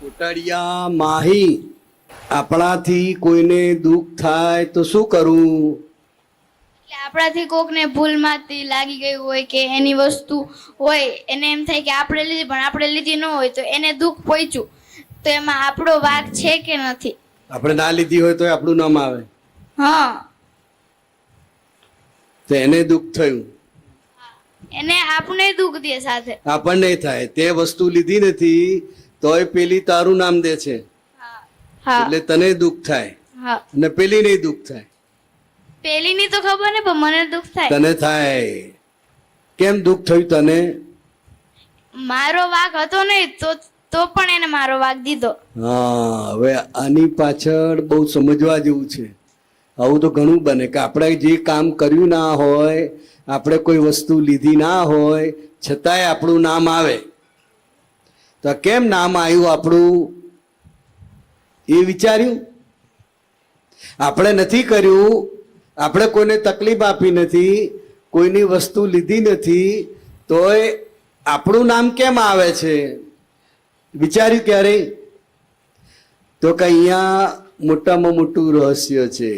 કોટડિયા માહી, આપણાથી કોઈને દુઃખ થાય તો શું કરવું? એટલે આપણાથી કોકને ભૂલમાંથી લાગી ગયું હોય કે એની વસ્તુ હોય, એને એમ થાય કે આપણે લીધી પણ આપણે લીધી ન હોય તો એને દુઃખ પહોંચ્યું, તો એમાં આપણો વાંક છે કે નથી? આપણે ના લીધી હોય તો આપણું નામ આવે, હા, તો એને દુઃખ થયું, એને આપણે દુઃખ દે સાથે. આપણને થાય. તે વસ્તુ લીધી નથી તોય પેલી તારું નામ દે છે, હા એટલે તને દુઃખ થાય હા, અને પેલી નહીં દુઃખ થાય. પેલીની તો ખબર ને, પણ મને દુઃખ થાય. તને થાય. કેમ દુઃખ થયું તને? મારો વાંક હતો નહીં તો પણ એને મારો વાંક દીધો. હા, હવે આની પાછળ બહુ સમજવા જેવું છે. આવું તો ઘણું બને કે આપણે જે કામ કર્યું ના હોય, આપણે કોઈ વસ્તુ લીધી ના હોય, છતાંય આપણું નામ આવે. તો કેમ નામ આવ્યું આપણું એ વિચાર્યું? આપણે નથી કર્યું, આપણે કોઈને તકલીફ આપી નથી, કોઈની વસ્તુ લીધી નથી, તોય આપણું નામ કેમ આવે છે? વિચાર્યું ક્યારે? તો કે અહીંયા મોટામાં મોટું રહસ્ય છે,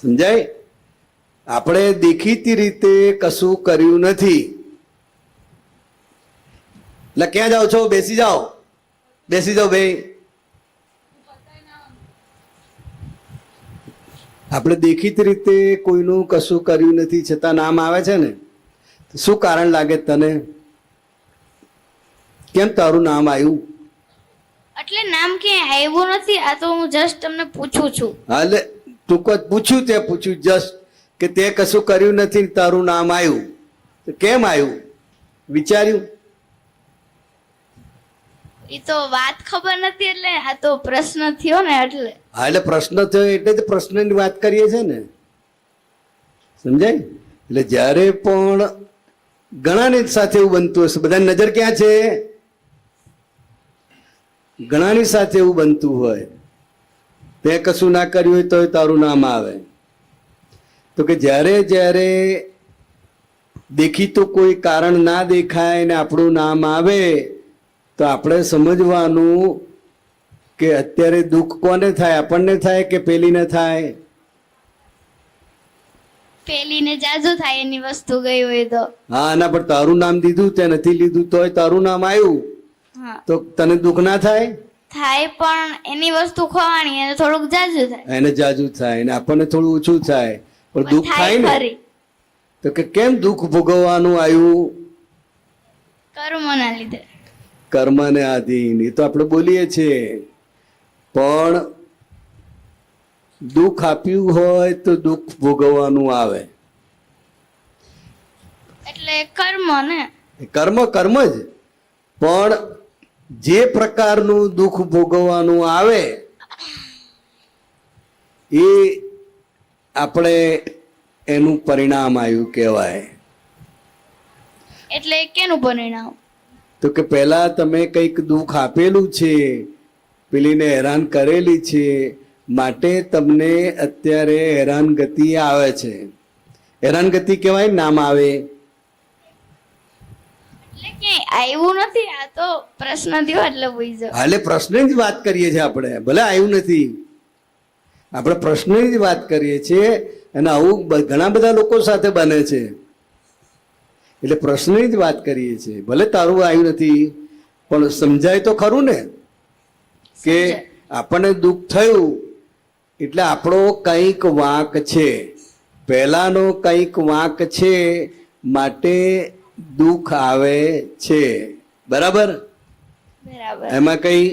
સમજાય? આપણે દેખીતી રીતે કશું કર્યું નથી. એટલે ક્યાં જાઓ છો? બેસી જાઓ, બેસી જાઓ ભાઈ. આપણે દેખીતી રીતે કોઈનું કશું કર્યું નથી છતાં નામ આવે છે ને, શું કારણ લાગે તને? કેમ તારું નામ આવ્યું? એટલે નામ ક્યાંય આવ્યું નથી, આ તો હું જસ્ટ તમને પૂછું છું. હાલે તું કોઈ પૂછ્યું, તે પૂછ્યું જસ્ટ કે તે કશું કર્યું નથી ને તારું નામ આવ્યું. તો કેમ આવ્યું વિચાર્યું? એ તો વાત ખબર નથી, એટલે આ તો પ્રશ્ન થયો ને એટલે. હા, એટલે પ્રશ્ન થયો એટલે જ પ્રશ્નની વાત કરીએ છે ને, સમજાય? એટલે જ્યારે પણ ઘણાની સાથે એવું બનતું હશે, બધાની નજર ક્યાં છે? ઘણાની સાથે એવું બનતું હોય, તે કશું ના કર્યું હોય તો તારું નામ આવે. તો કે જ્યારે જ્યારે દેખીતું કોઈ કારણ ના દેખાય ને આપણું નામ આવે, તો આપણે સમજવાનું કે અત્યારે દુઃખ કોને થાય? આપણને થાય કે પેલીને થાય? પેલીને જાજુ થાય એની વસ્તુ ગઈ હોય તો. હા, એના પર તારું નામ દીધું, તે નથી લીધું તોય તારું નામ આવ્યું, હા, તો તને દુઃખ ના થાય? થાય, પણ એની વસ્તુ ખોવાણી એને થોડુંક જાજુ થાય. એને જાજુ થાય ને આપણને થોડું ઓછું થાય, પણ દુઃખ થાય ને. ખરી. તો કે કેમ દુઃખ ભોગવવાનું આવ્યું? કર્મના લીધે. કર્મને આધીન, એ તો આપણે બોલીએ છીએ, પણ દુઃખ આપ્યું હોય તો દુઃખ ભોગવવાનું આવે. એટલે કર્મ ને. કર્મ કર્મ જ, પણ જે પ્રકારનું દુઃખ ભોગવવાનું આવે એ આપણે એનું પરિણામ આવ્યું કહેવાય. એટલે કેનું પરિણામ? તો કે પહેલા તમે કંઈક દુઃખ આપેલું છે, પેલીને હેરાન કરેલી છે, માટે તમને અત્યારે હેરાનગતિ આવે છે. હેરાનગતિ કહેવાય, નામ આવે. એટલે ક્યાંય આવ્યું નથી, આ તો પ્રશ્ન થયો એટલે પૂછ્યો. હાલે પ્રશ્નની જ વાત કરીએ છીએ આપણે, ભલે આવ્યું નથી, આપણે પ્રશ્નની જ વાત કરીએ છીએ. અને આવું ઘણા બધા લોકો સાથે બને છે, એટલે પ્રશ્નની જ વાત કરીએ છીએ. ભલે તારું આવ્યું નથી, પણ સમજાય તો ખરું ને કે આપણને દુઃખ થયું એટલે આપણો કંઈક વાંક છે, પહેલાનો કંઈક વાંક છે, માટે દુઃખ આવે છે. બરાબર? બરાબર. એમાં કઈ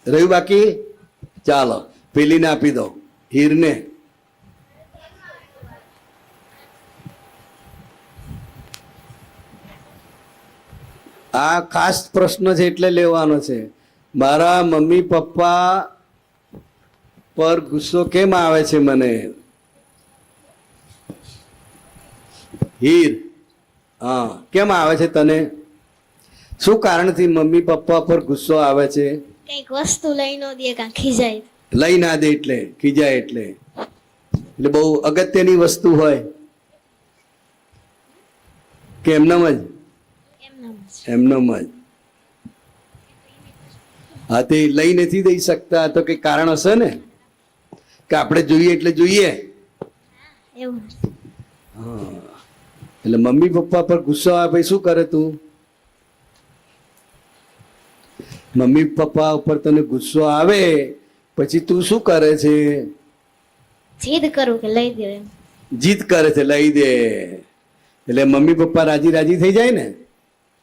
રહ્યું બાકી? ચાલો પેલીને આપી દો, હીરને. આ ખાસ પ્રશ્ન છે એટલે લેવાનો છે. મારા મમ્મી પપ્પા પર ગુસ્સો કેમ આવે છે મને? હીર, હા, કેમ આવે છે તને? શું કારણથી મમ્મી પપ્પા પર ગુસ્સો આવે છે? કઈક વસ્તુ લઈ ન દે, કાં ખીજાય. લઈ ના દે એટલે ખીજાય, એટલે બહુ અગત્યની વસ્તુ હોય કે એમનામ જ? એમનામ જ. હા તે લઈ નથી દઈ શકતા તો કઈ કારણ હશે ને કે આપણે જોઈએ એટલે જોઈએ. એવું એટલે મમ્મી પપ્પા પર ગુસ્સો આવે ભાઈ શું કરે તું? મમ્મી પપ્પા ઉપર તને ગુસ્સો આવે પછી તું શું કરે છે? જીદ કરું કે લઈ દો એમ. જીદ કરે છે લઈ દે. એટલે મમ્મી પપ્પા રાજી રાજી થઈ જાય ને?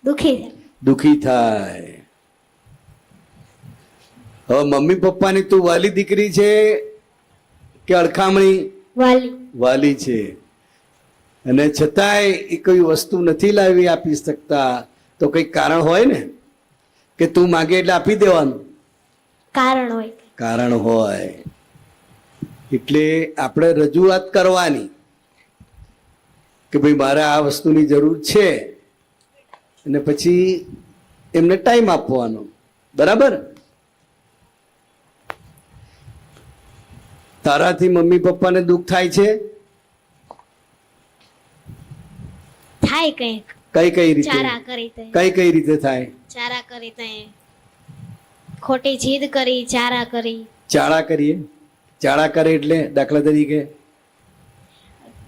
દુખી થાય. દુખી થાય. હવે મમ્મી પપ્પાની તું વાલી દીકરી છે કે અડખામણી? વાલી. વાલી છે અને છતાંય એ કોઈ વસ્તુ નથી લાવી આપી શકતા તો કઈક કારણ હોય ને કે તું માગે એટલે આપી દેવાનું? કારણ હોય. કારણ હોય એટલે આપણે રજૂઆત કરવાની કે ભાઈ મારે આ વસ્તુની જરૂર છે અને પછી એમને ટાઈમ આપવાનો. બરાબર? તારાથી મમ્મી પપ્પાને દુઃખ થાય છે? થાય કંઈક. કઈ કઈ રીતે? ચારા કરી તે. કઈ કઈ રીતે થાય? ચારા કરી તે. ખોટી જીદ કરી, ચારા કરી. ચાળા કરીએ? ચાળા કરે એટલે દાખલા તરીકે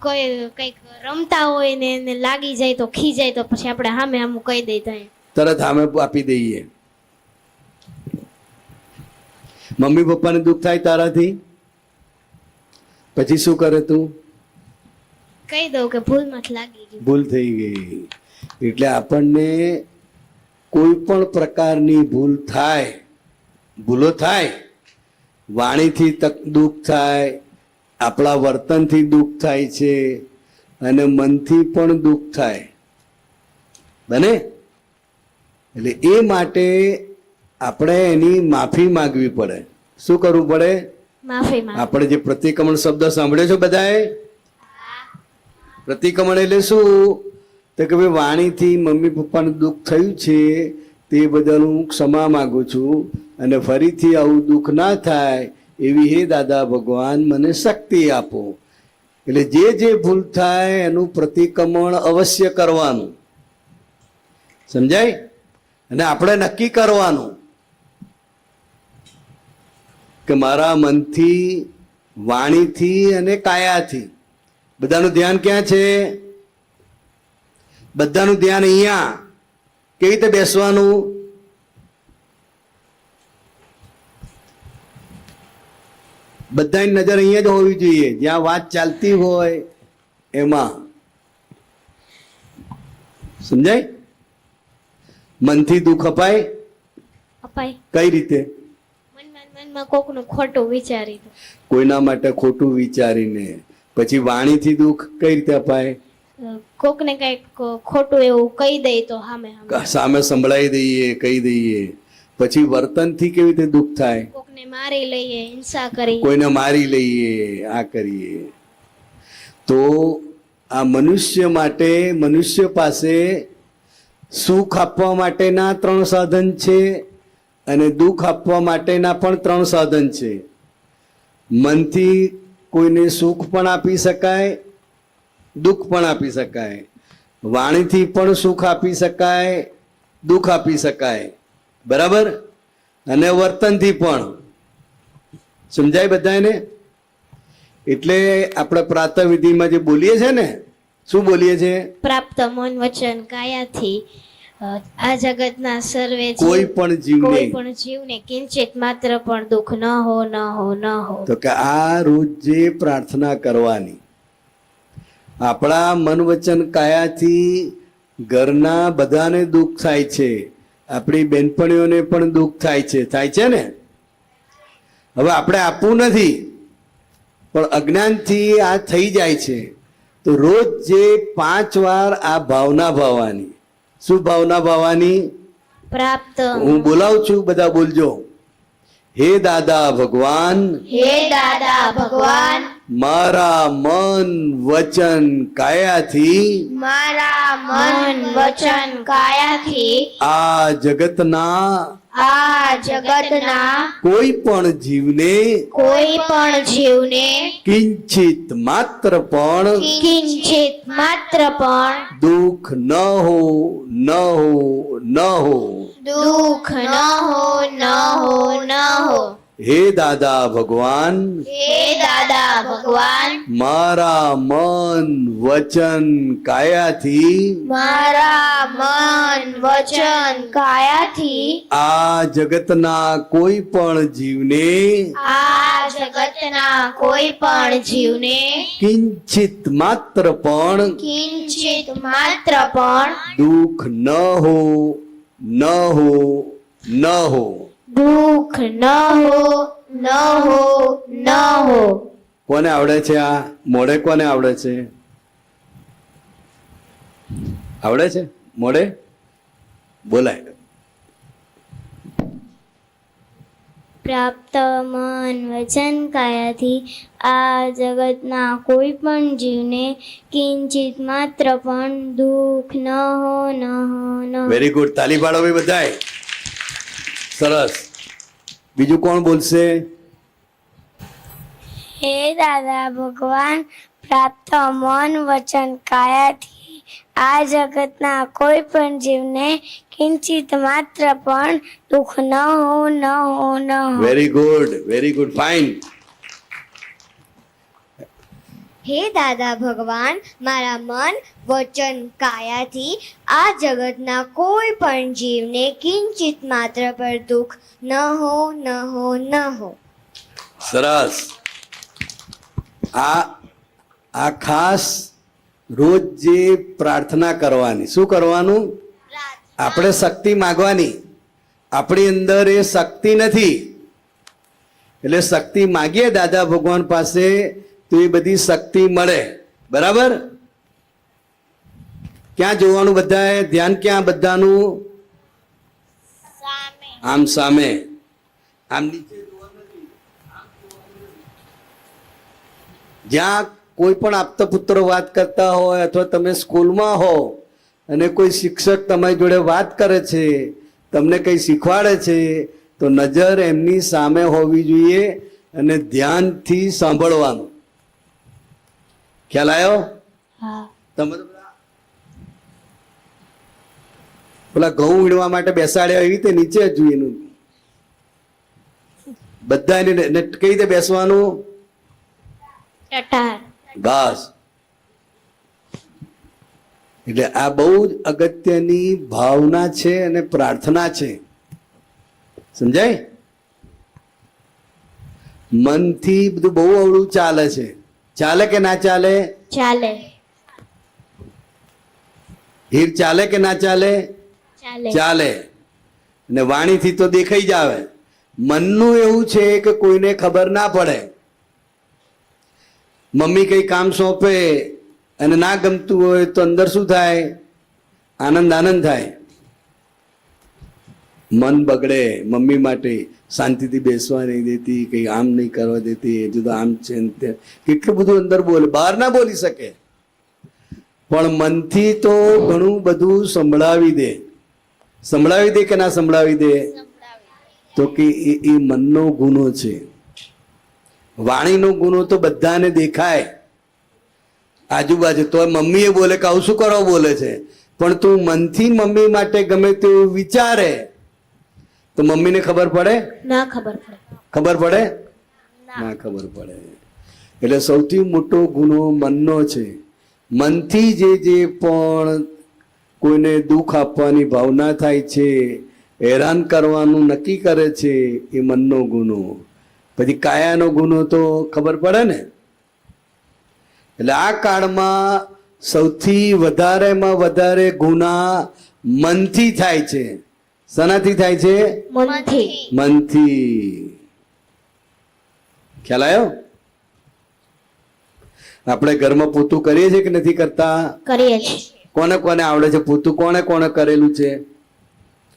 કોઈ કંઈક રમતા હોય ને એને લાગી જાય તો ખીજાય તો પછી આપણે સામે આમું કહી દઈ થાય. તરત સામે આપી દઈએ. મમ્મી પપ્પાને દુઃખ થાય તારાથી પછી શું કરે તું? કહી દઉં કે ભૂલમાંથી લાગી ગયું. ભૂલ થઈ ગઈ. એટલે આપણને કોઈ પણ પ્રકારની ભૂલ થાય, ભૂલો થાય, વાણીથી દુઃખ થાય, આપણા વર્તનથી દુઃખ થાય છે અને મનથી પણ દુઃખ થાય. બને? એટલે એ માટે આપણે એની માફી માંગવી પડે. શું કરવું પડે? માફી માંગ. આપણે જે પ્રતિક્રમણ શબ્દ સાંભળ્યો છો બધાએ? પ્રતિક્રમણ એટલે શું? તો કે ભાઈ વાણીથી મમ્મી પપ્પાનું દુઃખ થયું છે તે બદલ હું ક્ષમા માંગુ છું અને ફરીથી આવું દુઃખ ના થાય એવી હે દાદા ભગવાન મને શક્તિ આપો. એટલે જે ભૂલ થાય એનું પ્રતિક્રમણ અવશ્ય કરવાનું. સમજાય? અને આપણે નક્કી કરવાનું કે મારા મનથી, વાણીથી અને કાયાથી બધાનું ધ્યાન ક્યાં છે? બધાનું ધ્યાન અહીંયા. કેવી રીતે બેસવાનું? બધાની નજર અહીંયા જ હોવી જોઈએ, જ્યાં વાત ચાલતી હોય એમાં. સમજાય? મનથી દુઃખ અપાય? અપાય. કઈ રીતે? મનમાં કોકનું ખોટું વિચારી દો. કોઈના માટે ખોટું વિચારીને. પછી વાણીથી દુઃખ કઈ રીતે અપાય? કોકને કઈક ખોટું એવું કહી દે તો સામે સંભળાઈ દઈએ, કહી દઈએ. પછી વર્તનથી કેવી રીતે દુઃખ થાય? કોકને મારી લઈએ, હિંસા કરી. કોઈને મારી લઈએ, આ કરીએ. તો આ મનુષ્ય માટે, મનુષ્ય પાસે સુખ આપવા માટેના 3 સાધન છે અને દુઃખ આપવા માટેના પણ 3 સાધન છે. મનથી કોઈને સુખ પણ આપી શકાય, દુઃખ પણ આપી શકાય. વાણીથી પણ સુખ આપી શકાય, દુઃખ આપી શકાય. બરાબર? અને વર્તનથી પણ. સમજાય બધાને? એટલે આપણે પ્રાતઃવિધિમાં જે બોલીએ છે ને, શું બોલીએ છે? પ્રાપ્ત મન વચન કાયાથી આ જગતના સર્વે કોઈ પણ જીવને કિંચિત માત્ર પણ દુઃખ ન હો, ન હો, ન હો. તો કે આ રોજ જે પ્રાર્થના કરવાની, આપણા મન વચન કાયાથી ઘરના બધાને દુઃખ થાય છે, આપણી બેનપણીઓને પણ દુઃખ થાય છે. થાય છે ને? હવે આપણે આપવું નથી પણ અજ્ઞાનથી આ થઈ જાય છે. તો રોજ જે 5 વાર આ ભાવના ભાવવાની. શું ભાવના ભાવવાની? પ્રાપ્ત. હું બોલાવું છું, બધા બોલજો. હે દાદા ભગવાન, હે દાદા ભગવાન, મારા મન વચન કાયાથી, મારા મન વચન કાયાથી આ જગતના, આ જગતના કોઈ પણ જીવને કોઈ પણ જીવને કિંચિત માત્ર પણ કિંચિત માત્ર પણ દુઃખ ન હો ન હો ન હો. દુઃખ ન હો ન હો ન હો. હે દાદા ભગવાન, હે દાદા ભગવાન, મારા મન વચન કાયાથી મારા મન વચન કાયાથી આ જગતના કોઈ પણ જીવને આ જગતના કોઈ પણ જીવને કિંચિત માત્ર પણ કિંચિત માત્ર પણ દુઃખ ન હો ન હો ન હો. દુઃખ ન હો ન હો ન હો. કોને આવડે છે આ મોડે? કોને આવડે છે? આવડે છે મોડે? બોલાય. પ્રાપ્ત મન વચન કાયાથી આ જગતના કોઈ પણ જીવને કિંચિત માત્ર પણ દુઃખ ન હો ન હો ન હો. Very good. તાલી પાડો ભાઈ બધાય. સરસ. બીજું કોણ બોલશે? હે દાદા ભગવાન, પ્રાપ્ત મન વચન કાયાથી આ જગતના કોઈ પણ જીવને કિંચિત માત્ર પણ દુઃખ ન હો ન હો ન હો. Very good, very good, fine. હે દાદા ભગવાન, મારા મન વચન કાયાથી આ જગતના કોઈ પણ જીવને કિંચિત માત્ર પર દુઃખ ન હો ન હો ન હો. સરસ. આ ખાસ રોજ જે પ્રાર્થના કરવાની. શું કરવાનું? આપણે શક્તિ માગવાની. આપણી અંદર એ શક્તિ નથી, એટલે શક્તિ માગીએ દાદા ભગવાન પાસે તો એ બધી શક્તિ મળે. બરાબર? ક્યાં જોવાનું? બધાએ ધ્યાન ક્યાં બધાનું? આમ સામે. આમ નીચે જોવાનું નથી. જ્યાં કોઈ પણ આપતા પુત્રો વાત કરતા હોય અથવા તમે સ્કૂલમાં હો અને કોઈ શિક્ષક તમારી જોડે વાત કરે છે, તમને કંઈ શીખવાડે છે, તો નજર એમની સામે હોવી જોઈએ અને ધ્યાનથી સાંભળવાનું. ખ્યાલ આવ્યો? તમે તો પેલા ઘઉં વીણવા માટે બેસાડ્યા એવી રીતે નીચે જ જોઈએ. બધા કઈ રીતે બેસવાનું? ટટાર. બસ. એટલે આ બહુ જ અગત્યની ભાવના છે અને પ્રાર્થના છે. સમજાય? મનથી બધું બહુ અવળું ચાલે છે. ચાલે કે ના ચાલે? ચાલે. હીર ચાલે કે ના ચાલે? ચાલે. ચાલે. અને વાણીથી તો દેખાઈ જ આવે. મનનું એવું છે કે કોઈને ખબર ના પડે. મમ્મી કઈ કામ સોંપે અને ના ગમતું હોય તો અંદર શું થાય? આનંદ આનંદ થાય. મન બગડે. મમ્મી માટે શાંતિથી બેસવા નહીં દેતી, કઈ આમ નહીં કરવા દેતી, હજુ તો આમ છે ને તે. કેટલું બધું અંદર બોલે. બહાર ના બોલી શકે, પણ મનથી તો ઘણું બધું સંભળાવી દે. સંભળાવી દે કે ના સંભળાવી દે? તો કે એ મનનો ગુનો છે. વાણીનો ગુનો તો બધાને દેખાય આજુબાજુ. તો મમ્મી એ બોલે કે આવું શું કરવા બોલે છે, પણ તું મનથી મમ્મી માટે ગમે તેવું વિચારે તો મમ્મીને ખબર પડે? ના ખબર પડે. ખબર પડે? ના ખબર પડે. એટલે સૌથી મોટો ગુનો મનનો છે. મનથી જે પણ કોઈને દુઃખ આપવાની ભાવના થાય છે, હેરાન કરવાનું નક્કી કરે છે, એ મનનો ગુનો. પછી કાયાનો ગુનો તો ખબર પડે ને. એટલે આ કાળમાં સૌથી વધારેમાં વધારે ગુના મનથી થાય છે. શેનાથી થાય છે? મનથી. મનથી. ખ્યાલ આવ્યો? આપણે ઘરમાં પોતું કરીએ છીએ કે નથી કરતા? કરીએ છીએ. કોને કોને આવડે છે પોતું? કોને કોને કરેલું છે?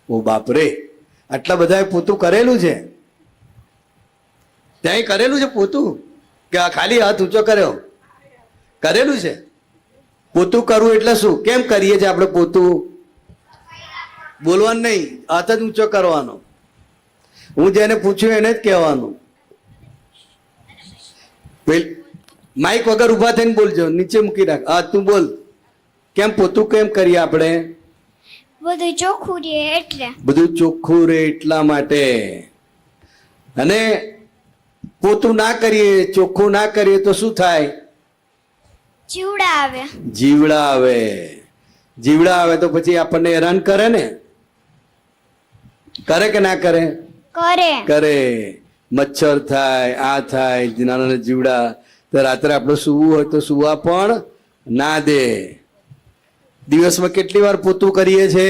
ઓ બાપરે, આટલા બધાએ પોતું કરેલું છે. ત્યાં કરેલું છે પોતું કે ખાલી હાથ ઊંચો કર્યો? કરેલું છે. પોતું કરવું એટલે શું? કેમ કરીએ છીએ આપણે પોતું? બોલવાનું નહીં, હાથ જ ઊંચો કરવાનો. હું જેને પૂછ્યું એને જ કહેવાનું. માઇક વગર ઊભા થઈને બોલજો, નીચે મૂકી રાખ. હા તું બોલ. કેમ પોતું કેમ કરીએ આપણે? બધું ચોખ્ખું રહે એટલે. બધું ચોખ્ખું રહે એટલા માટે. અને પોતું ના કરીએ, ચોખ્ખું ના કરીએ તો શું થાય? જીવડા આવે. જીવડા આવે. જીવડા આવે તો પછી આપણને હેરાન કરે ને, કરે કે ના કરે? કરે. કરે. મચ્છર થાય, આ થાય, નાના નાના જીવડા. તો રાત્રે આપણે સૂવું હોય તો સૂવા પણ ના દે. દિવસમાં કેટલી વાર પોતું કરીએ છે?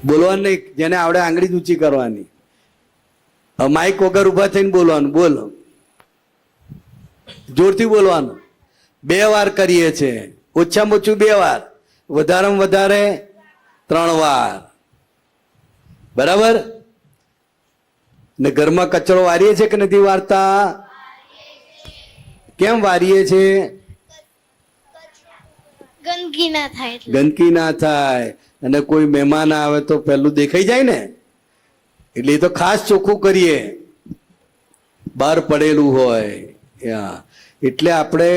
બોલવાનું નહીં, જેને આવડે આંગળી જ ઊંચી કરવાની. માઇક વગર ઉભા થઈને બોલવાનું. બોલો, જોરથી બોલવાનું. 2 વાર કરીએ છે, ઓછામાં ઓછું 2 વાર, વધારેમાં વધારે 3 વાર. બરાબર ને? ઘરમાં કચરો વારીએ છે કે નથી વારતા? કેમ વારીએ છે? ગંદકી ના થાય એટલે. ગંદકી ના થાય. અને કોઈ મહેમાન આવે તો પેલું દેખાઈ જાય ને, એટલે એ તો ખાસ ચોખ્ખું કરીએ, બહાર પડેલું હોય. એટલે આપણે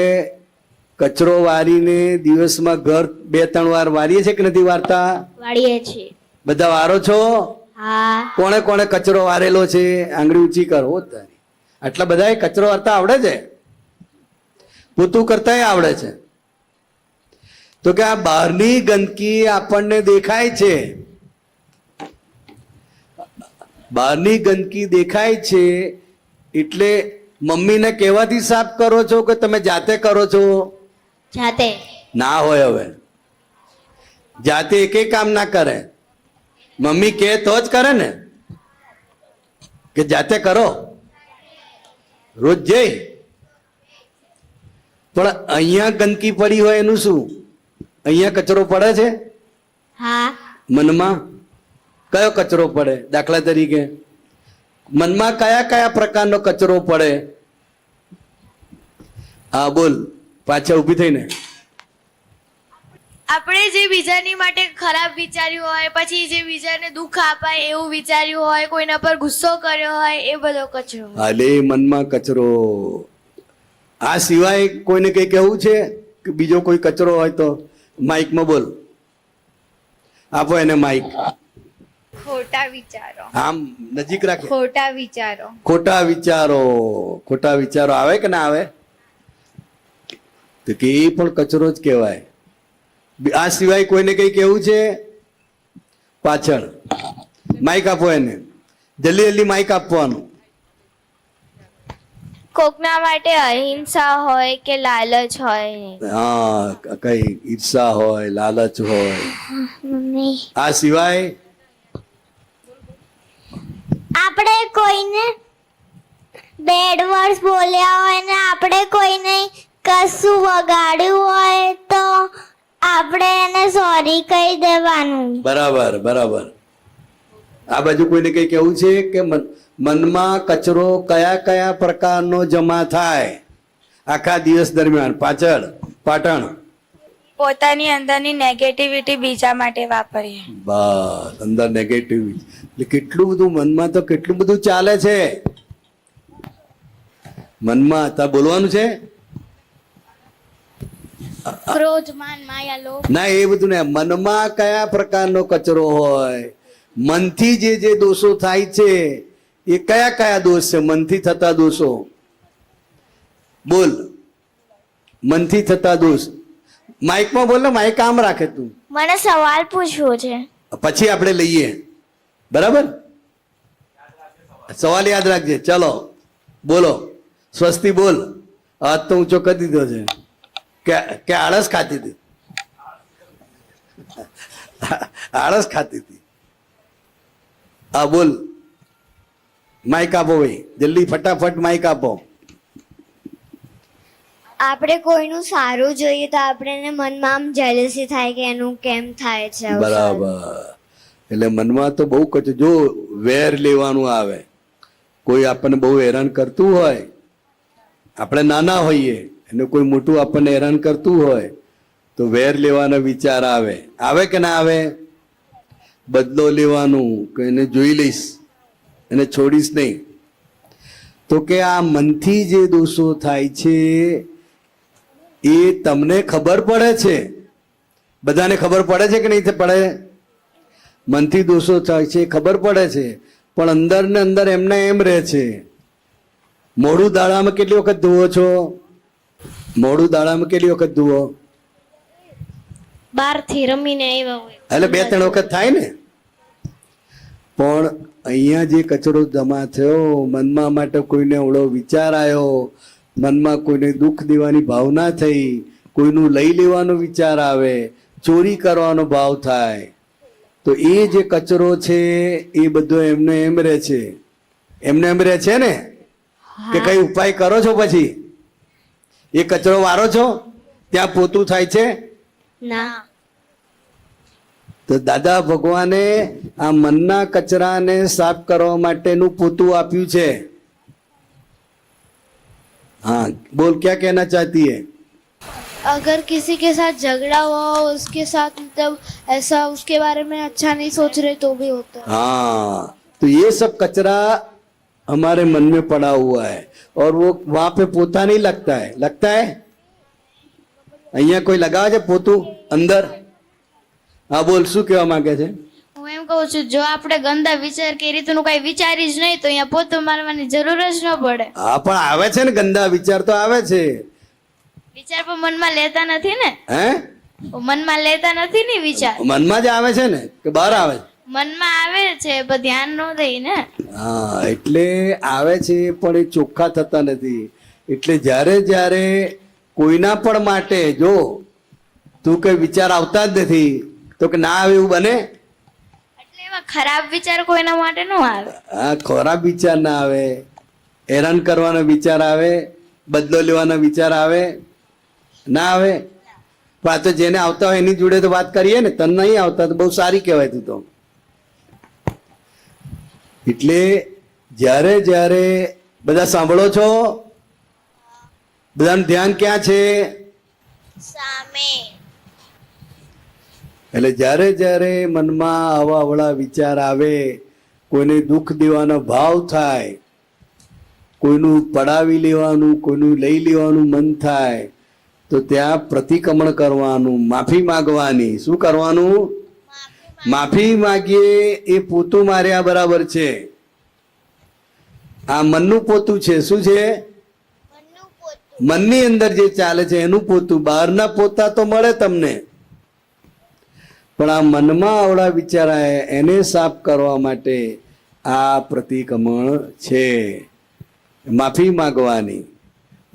કચરો વારીને દિવસમાં ઘર 2-3 વાર વારીએ છે કે નથી વારતા? વાળીએ છીએ. બધા વારો છો? હા. કોણે કોણે કચરો વારેલો છે? આંગળી ઊંચી કરો. તારી આટલા બધા કચરો વારતા આવડે છે? પોતું કરતા આવડે છે? તો કે આ બહારની ગંદકી આપણને દેખાય છે, બહારની ગંદકી દેખાય છે એટલે મમ્મીને કહેવાથી સાફ કરો છો કે તમે જાતે કરો છો? જાતે. ના હોય. હવે જાતે એકે કામ ના કરે. મમ્મી કહે તો જ કરે ને, કે જાતે કરો રોજ જઈ. પણ અહીંયા ગંદકી પડી હોય એનું શું? અહીંયા કચરો પડે છે? હા. મનમાં કયો કચરો પડે? દાખલા તરીકે મનમાં કયા કયા પ્રકારનો કચરો પડે? હા બોલ, પાછા ઊભી થઈને. આપણે જે બીજાની માટે ખરાબ વિચાર્યું હોય, પછી જે બીજાને દુઃખ અપાય એવું વિચાર્યું હોય, કોઈના પર ગુસ્સો કર્યો હોય, એ બધો કચરો. હાલે મનમાં કચરો. આ સિવાય કોઈને કઈ કહેવું છે કે બીજો કોઈ કચરો હોય તો? માઇકમાં બોલ. આપો એને માઇક. ખોટા વિચારો. આમ નજીક રાખે. ખોટા વિચારો. ખોટા વિચારો. ખોટા વિચારો આવે કે ના આવે? તો કે એ પણ કચરો જ કહેવાય. આ સિવાય કોઈને કઈ કેવું છે? પાછળ માઇક આપો એને. જલ્દી જલ્દી માઇક આપવાનું. કોકના માટે અહિંસા હોય કે લાલચ હોય. હા, કઈ ઈર્ષા હોય, લાલચ હોય. આ સિવાય આપણે કોઈને બેડ વર્ડ્સ બોલ્યા હોય ને આપણે કોઈને કશું વગાડ્યું હોય તો આપણે એને સોરી કહી દેવાનું. બરાબર બરાબર. આ બાજુ કોઈને કઈ કેવું છે કે મનમાં કચરો કયા કયા પ્રકારનો જમા થાય આખા દિવસ દરમિયાન? પાછળ પાટણ. પોતાની અંદરની નેગેટિવિટી બીજા માટે વાપરીએ. બસ, અંદર નેગેટિવ. એટલે કેટલું બધું મનમાં તો કેટલું બધું ચાલે છે મનમાં. તા બોલવાનું છે? ક્રોધ, માન, માયા, લોભ. ના, એ બધું ને. મનમાં કયા પ્રકારનો કચરો હોય, મનથી જે દોષો થાય છે એ કયા કયા દોષ છે? મનથી થતા દોષો બોલ. મનથી થતા દોષ. માઇકમાં બોલ ને, માઇક આમ રાખે તું. મને સવાલ પૂછવો છે. પછી આપણે લઈએ. બરાબર? સવાલ યાદ રાખજે. ચલો બોલો. સ્વસ્તિ બોલ. હાથ તો ઊંચો કરી દીધો છે કે આળસ ખાતી હતી? આળસ ખાતી હતી. હા બોલ. માઇક આપો ભાઈ, જલ્દી ફટાફટ માઇક આપો. આપણે કોઈનું સારું જોઈએ તો આપણને મનમાં આમ જેલસી થાય કે એનું કેમ થાય છે આવું સારું. બરાબર. એટલે મનમાં તો બહુ કચરો. જો વેર લેવાનું આવે, કોઈ આપણને બહુ હેરાન કરતું હોય, આપણે નાના હોઈએ અને કોઈ મોટું આપણને હેરાન કરતું હોય તો વેર લેવાના વિચાર આવે. આવે કે ના આવે? બદલો લેવાનું કે એને જોઈ લઈશ, એને છોડીશ નહીં. તો કે આ મનથી જે દોષો થાય છે એ તમને ખબર પડે છે, બધાને ખબર પડે છે કે નહીં પડે? મનથી દોષો થાય છે ખબર પડે છે, પણ અંદર ને અંદર એમને એમ રહે છે. મોઢું દાડામાં કેટલી વખત ધુવો છો? મોઢું દાડામાં કેટલી વખત ધુવો? 12 થી રમીને આવ્યા હોય એટલે 2-3 વખત થાય ને. પણ અહીંયા જે કચરો જમા થયો, મનમાં માટે કોઈને ઓળો વિચાર આવ્યો, મનમાં કોઈને દુઃખ દેવાની ભાવના થઈ, કોઈનું લઈ લેવાનો વિચાર આવે, ચોરી કરવાનો ભાવ થાય, તો એ જે કચરો છે એ બધો એમને એમ રહે છે. એમને એમ રહે છે ને કે કઈ ઉપાય કરો છો? પછી એ કચરો વારો છો ત્યાં પોતું થાય છે ના. તો દાદા ભગવાને આ મનના કચરાને સાફ કરવા માટેનું પોતું આપ્યું છે. हाँ बोल, क्या कहना चाहती है? अगर किसी के साथ झगड़ा हुआ हो, उसके साथ मतलब ऐसा उसके बारे में अच्छा नहीं सोच रहे तो भी होता है. हाँ, तो ये सब कचरा हमारे मन में पड़ा हुआ है और वो वहां पे पोता नहीं लगता है. लगता है? અહીંયા કોઈ લગાવે છે પોતું અંદર? હા બોલ, શું કહેવા માંગે છે? હું એમ કહું છું, જો આપણે ગંદા વિચાર કે રીતનું કઈ વિચારી જ નહીં તો અહીંયા પોતું મારવાની જરૂર જ ન પડે. હા પણ આવે છે ને, ગંદા વિચાર તો આવે છે. વિચાર પણ મનમાં લેતા નથી ને. હે? મનમાં લેતા નથી ને વિચાર. મનમાં જ આવે છે ને કે બહાર આવે છે? મનમાં આવે છે પણ ધ્યાન ન દઈ ને. હા, એટલે આવે છે પણ એ ચોખ્ખા થતા નથી. એટલે જ્યારે જ્યારે કોઈના પણ માટે જો તું કઈ વિચાર આવતા જ નથી તો કે ના આવે એવું બને? એટલે એવા ખરાબ વિચાર કોઈના માટે ન આવે. હા, ખરાબ વિચાર ના આવે, હેરાન કરવાનો વિચાર આવે, બદલો લેવાનો વિચાર આવે, ના આવે. પણ આ તો જેને આવતા હોય એની જોડે તો વાત કરીએ ને. તને નહીં આવતા તો બહુ સારી કહેવાય તું તો. એટલે જ્યારે જ્યારે બધા સાંભળો છો, બધાનું ધ્યાન ક્યાં છે? સામે. એટલે જ્યારે જ્યારે મનમાં આવા અવળા વિચાર આવે, કોઈને દુઃખ દેવાનો ભાવ થાય, કોઈનું પડાવી લેવાનું, કોઈનું લઈ લેવાનું મન થાય, તો ત્યાં પ્રતિક્રમણ કરવાનું, માફી માંગવાની. શું કરવાનું? માફી માગીએ. એ પોતું માર્યા બરાબર છે. આ મનનું પોતું છે. શું છે? મનની અંદર જે ચાલે છે એનું પોતું. બહારના પોતા તો મળે તમને, પણ આ મનમાં આવડા વિચાર આવે એને સાફ કરવા માટે આ પ્રતિક્રમણ છે. માફી માંગવાની.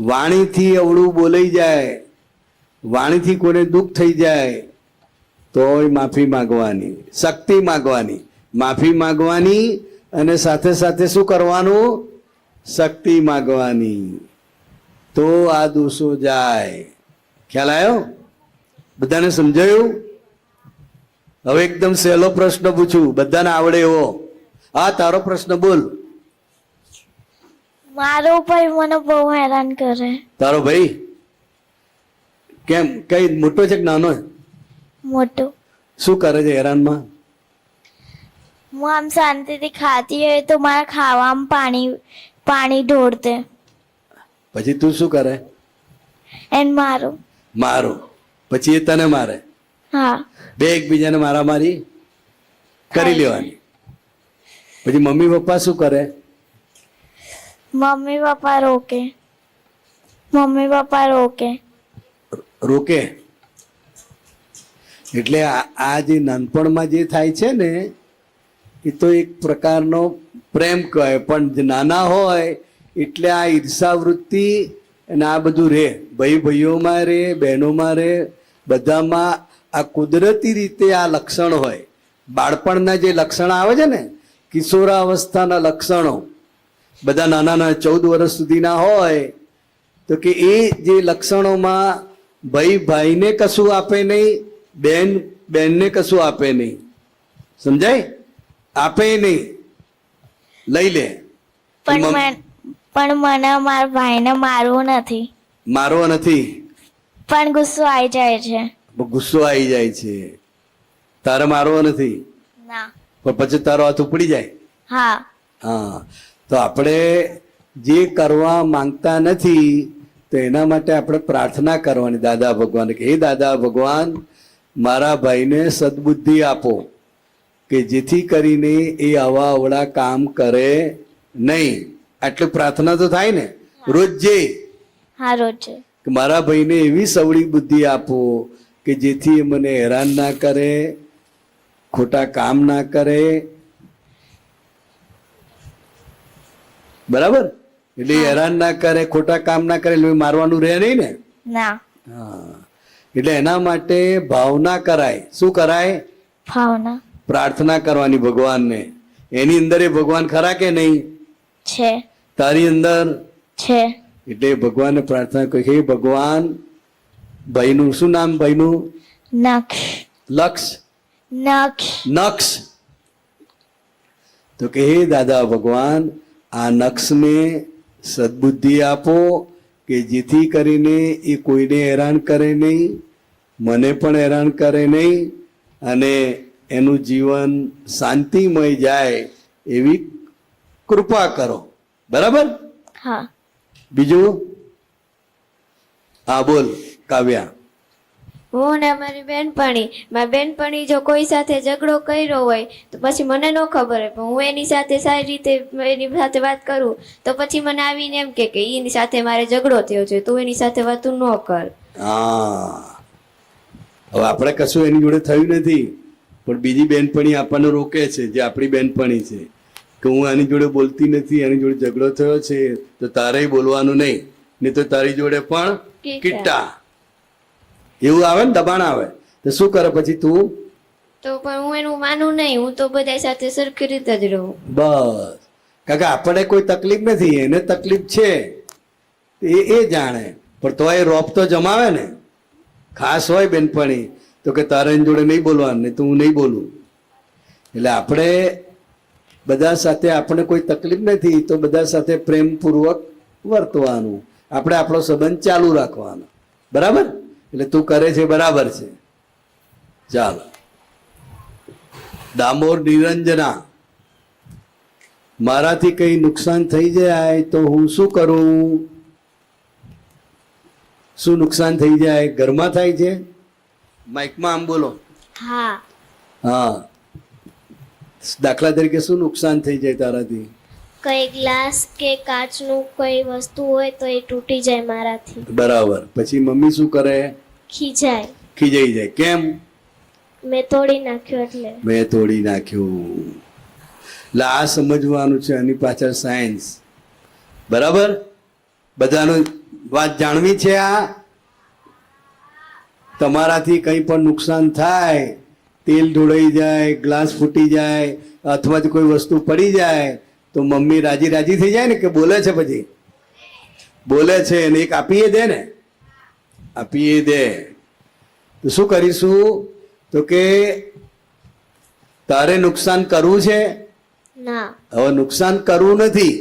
વાણીથી અવળું બોલાઈ જાય, વાણીથી કોઈને દુઃખ થઈ જાય તોય માફી માંગવાની, શક્તિ માંગવાની. માફી માંગવાની અને સાથે સાથે શું કરવાનું? શક્તિ માંગવાની. તો આ દોષો જાય. ખ્યાલ આવ્યો? બધાને સમજાયું? હવે એકદમ સહેલો પ્રશ્ન પૂછું, બધાને આવડે એવો. હા, તારો પ્રશ્ન બોલ. મારો ભાઈ મને બહુ હેરાન કરે. તારો ભાઈ કેમ? કઈ મોટો છે કે નાનો? મોટું. શું કરે છે હેરાનમાં? હું આમ શાંતિથી ખાતી હોય તો મારા ખાવામાં પાણી ઢોળતે. પછી તું શું કરે? એને મારું. મારો. પછી એ તને મારે. હા. બે એકબીજાને મારામારી કરી લેવાની. પછી મમ્મી પપ્પા શું કરે? મમ્મી પપ્પા રોકે. રોકે. એટલે આ જે નાનપણમાં જે થાય છે ને એ તો એક પ્રકારનો પ્રેમ કહેવાય. પણ જે નાના હોય એટલે આ ઈર્ષાવૃત્તિ અને આ બધું રહે. ભાઈઓમાં રહે, બહેનોમાં રહે, બધામાં આ કુદરતી રીતે આ લક્ષણ હોય. બાળપણના જે લક્ષણ આવે છે ને, કિશોરાવસ્થાના લક્ષણો બધા નાના 14 વર્ષ સુધીના હોય, તો કે એ જે લક્ષણોમાં ભાઈને કશું આપે નહીં, બેનને કશું આપે નહીં. સમજાય? આપે નહીં, લઈ લે. પણ મને મારા ભાઈને મારવું નથી. મારવો નથી પણ ગુસ્સો આવી જાય છે. ગુસ્સો આવી જાય છે. તારે મારવો નથી. ના. પણ પછી તારો હાથ ઉપડી જાય. હા. હા, તો આપણે જે કરવા માંગતા નથી તો એના માટે આપણે પ્રાર્થના કરવાની દાદા ભગવાન કે હે દાદા ભગવાન, મારા ભાઈને સદબુદ્ધિ આપો કે જેથી કરીને એ આવા અવળા કામ કરે નહીં. આટલી પ્રાર્થના તો થાય ને રોજે. હા, રોજ. કે મારા ભાઈને એવી સવળી બુદ્ધિ આપો કે જેથી એ મને હેરાન ના કરે, ખોટા કામ ના કરે. બરાબર? એટલે હેરાન ના કરે, ખોટા કામ ના કરે, એટલે મારવાનું રહે નહીં ને. ના. હા, એટલે એના માટે ભાવના કરાય. શું કરાય? ભાવના. પ્રાર્થના કરવાની ભગવાનને. એની અંદર એ ભગવાન ખરા કે નહીં? છે. તારી અંદર છે. એટલે ભગવાનને પ્રાર્થના કરી, હે ભગવાન, ભાઈનું શું નામ? ભાઈનું નક્ષ. લક્ષ, નક્ષ. નક્ષ. તો કે હે દાદા ભગવાન, આ નક્ષને સદબુદ્ધિ આપો કે જેથી કરીને એ કોઈને હેરાન કરે નહીં, મને પણ હેરાન કરે નહીં, અને એનું જીવન શાંતિમય જાય એવી કૃપા કરો. બરાબર? હા. બીજું? હા, બોલ કાવ્યા. હું ને અમારી મારી બેનપણી જો કોઈ સાથે ઝઘડો કર્યો હોય તો પછી મને ન ખબર હોય, પણ હું એની સાથે સારી રીતે એની સાથે વાત કરું તો પછી મને આવીને એમ કે એની સાથે મારે ઝઘડો થયો છે, તું એની સાથે વાત ન કર. હા, હવે આપણે કશું એની જોડે થયું નથી, પણ બીજી બેનપણી આપણને રોકે છે, જે આપણી બેનપણી છે, કે હું આની જોડે બોલતી નથી, એની જોડે ઝઘડો થયો છે તો તારે બોલવાનું નહીં, નહીં તો તારી જોડે પણ કીટા. એવું આવે ને, દબાણ આવે. તો શું કરે પછી તું? તો પણ હું એનું માનું નહીં, હું તો બધા સાથે સરખી રીતે જ રહું. બસ, કારણ કે આપણે કોઈ તકલીફ નથી, એને તકલીફ છે એ જાણે, પણ તો એ રોપ તો જમાવે ને. ખાસ હોય બેનપણી તો કે તારે એની જોડે નહીં બોલવાનું, નહીં તો હું નહીં બોલું. એટલે આપણે બધા સાથે આપણે કોઈ તકલીફ નથી તો બધા સાથે પ્રેમપૂર્વક વર્તવાનું, આપણે આપણો સંબંધ ચાલુ રાખવાનો. બરાબર? એટલે તું કરે છે બરાબર છે. ચાલો. ડામોર નિરંજના, મારાથી કઈ નુકસાન થઈ જાય તો હું શું કરું? શું નુકસાન થઈ જાય? ઘરમાં થાય છે? માઇકમાં આમ બોલો. હા. હા, દાખલા તરીકે શું નુકસાન થઈ જાય તારાથી? કઈ ગ્લાસ કે કાચનું કોઈ વસ્તુ હોય તો એ તૂટી જાય મારાથી. બરાબર. પછી મમ્મી શું કરે? ખીજાય. ખીજાઈ જાય. કેમ? મેં તોડી નાખ્યું એટલે. મેં તોડી નાખ્યું. એટલે આ સમજવાનું છે, આની પાછળ સાયન્સ. બરાબર? બધાનું વાત જાણવી છે. આ તમારાથી કંઈ પણ નુકસાન થાય, તેલ ઢોળાઈ જાય, ગ્લાસ ફૂટી જાય, અથવા તો કોઈ વસ્તુ પડી જાય તો મમ્મી રાજી રાજી થઈ જાય ને, કે બોલે છે? પછી બોલે છે અને એક આપીએ દે ને, આપીએ દે. તો શું કરીશું? તો કે તારે નુકસાન કરવું છે? ના. હવે નુકસાન કરવું નથી,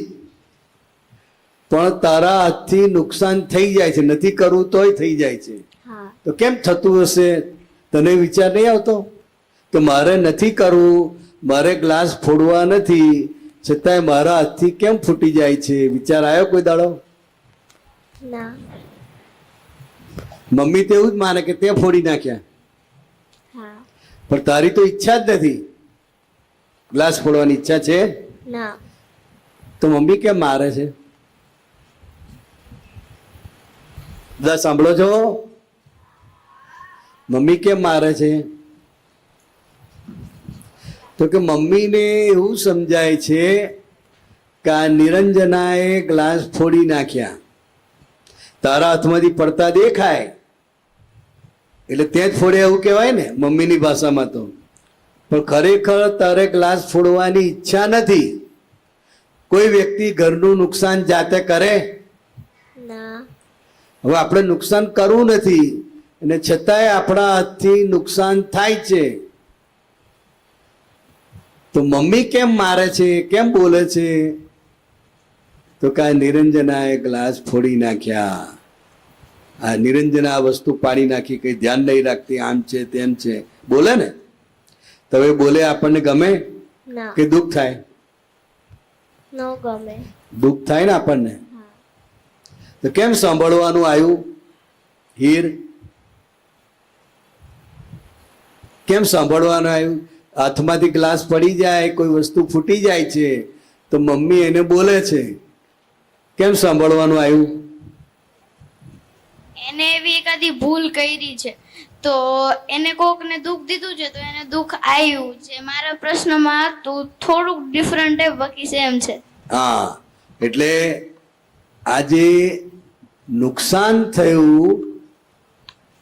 પણ તારા હાથથી નુકસાન થઈ જાય છે. નથી કરવું તોય થઈ જાય છે. હા. તો કેમ થતું હશે? તને વિચાર નહીં આવતો કે મારે નથી કરવું, મારે ગ્લાસ ફોડવા નથી, છતાંય મારા હાથથી કેમ ફૂટી જાય છે? વિચાર આવ્યો કોઈ દાડો? ના. મમ્મી તો એવું જ માને કે તે ફોડી નાખ્યા, હા. પણ તારી તો ઈચ્છા જ નથી. ગ્લાસ ફોડવાની ઈચ્છા છે? ના. તો મમ્મી કેમ મારે છે? બધા સાંભળો છો? મમ્મી કેમ મારે છે? તો કે મમ્મીને એવું સમજાય છે કે આ નિરંજનાએ ગ્લાસ ફોડી નાખ્યા, તારા હાથમાંથી પડતા દેખાય એટલે તે જ ફોડે એવું કહેવાય ને મમ્મીની ભાષામાં. તો પણ ખરેખર તારે ગ્લાસ ફોડવાની ઈચ્છા નથી. કોઈ વ્યક્તિ ઘરનું નુકસાન જાતે કરે? ના. હવે આપણે નુકસાન કરવું નથી અને છતાંય આપણા હાથથી નુકસાન થાય છે. તો મમ્મી કેમ મારે છે, કેમ બોલે છે? તો કે નિરંજનાએ ગ્લાસ ફોડી નાખ્યા. આ નિરંજના આ વસ્તુ પાડી નાખી, કઈ ધ્યાન નહીં રાખતી, આમ છે તેમ છે, બોલે ને. તો હવે બોલે આપણને ગમે? ના કે દુઃખ થાય? ન ગમે. દુઃખ થાય ને આપણને. તો કેમ સાંભળવાનું આવ્યું હીર? કેમ સાંભળવાનું આવ્યું? હાથમાંથી ગ્લાસ પડી જાય, કોઈ વસ્તુ ફૂટી જાય છે તો મમ્મી એને બોલે છે, કેમ સાંભળવાનું આવ્યું? એને એવી એકાદી ભૂલ કરી છે તો એને કોકને દુઃખ દીધું છે તો એને દુઃખ આવ્યું છે. મારા પ્રશ્નમાં હતું થોડુંક ડિફરન્ટ છે, બાકી સેમ છે. હા, એટલે આજે નુકસાન થયું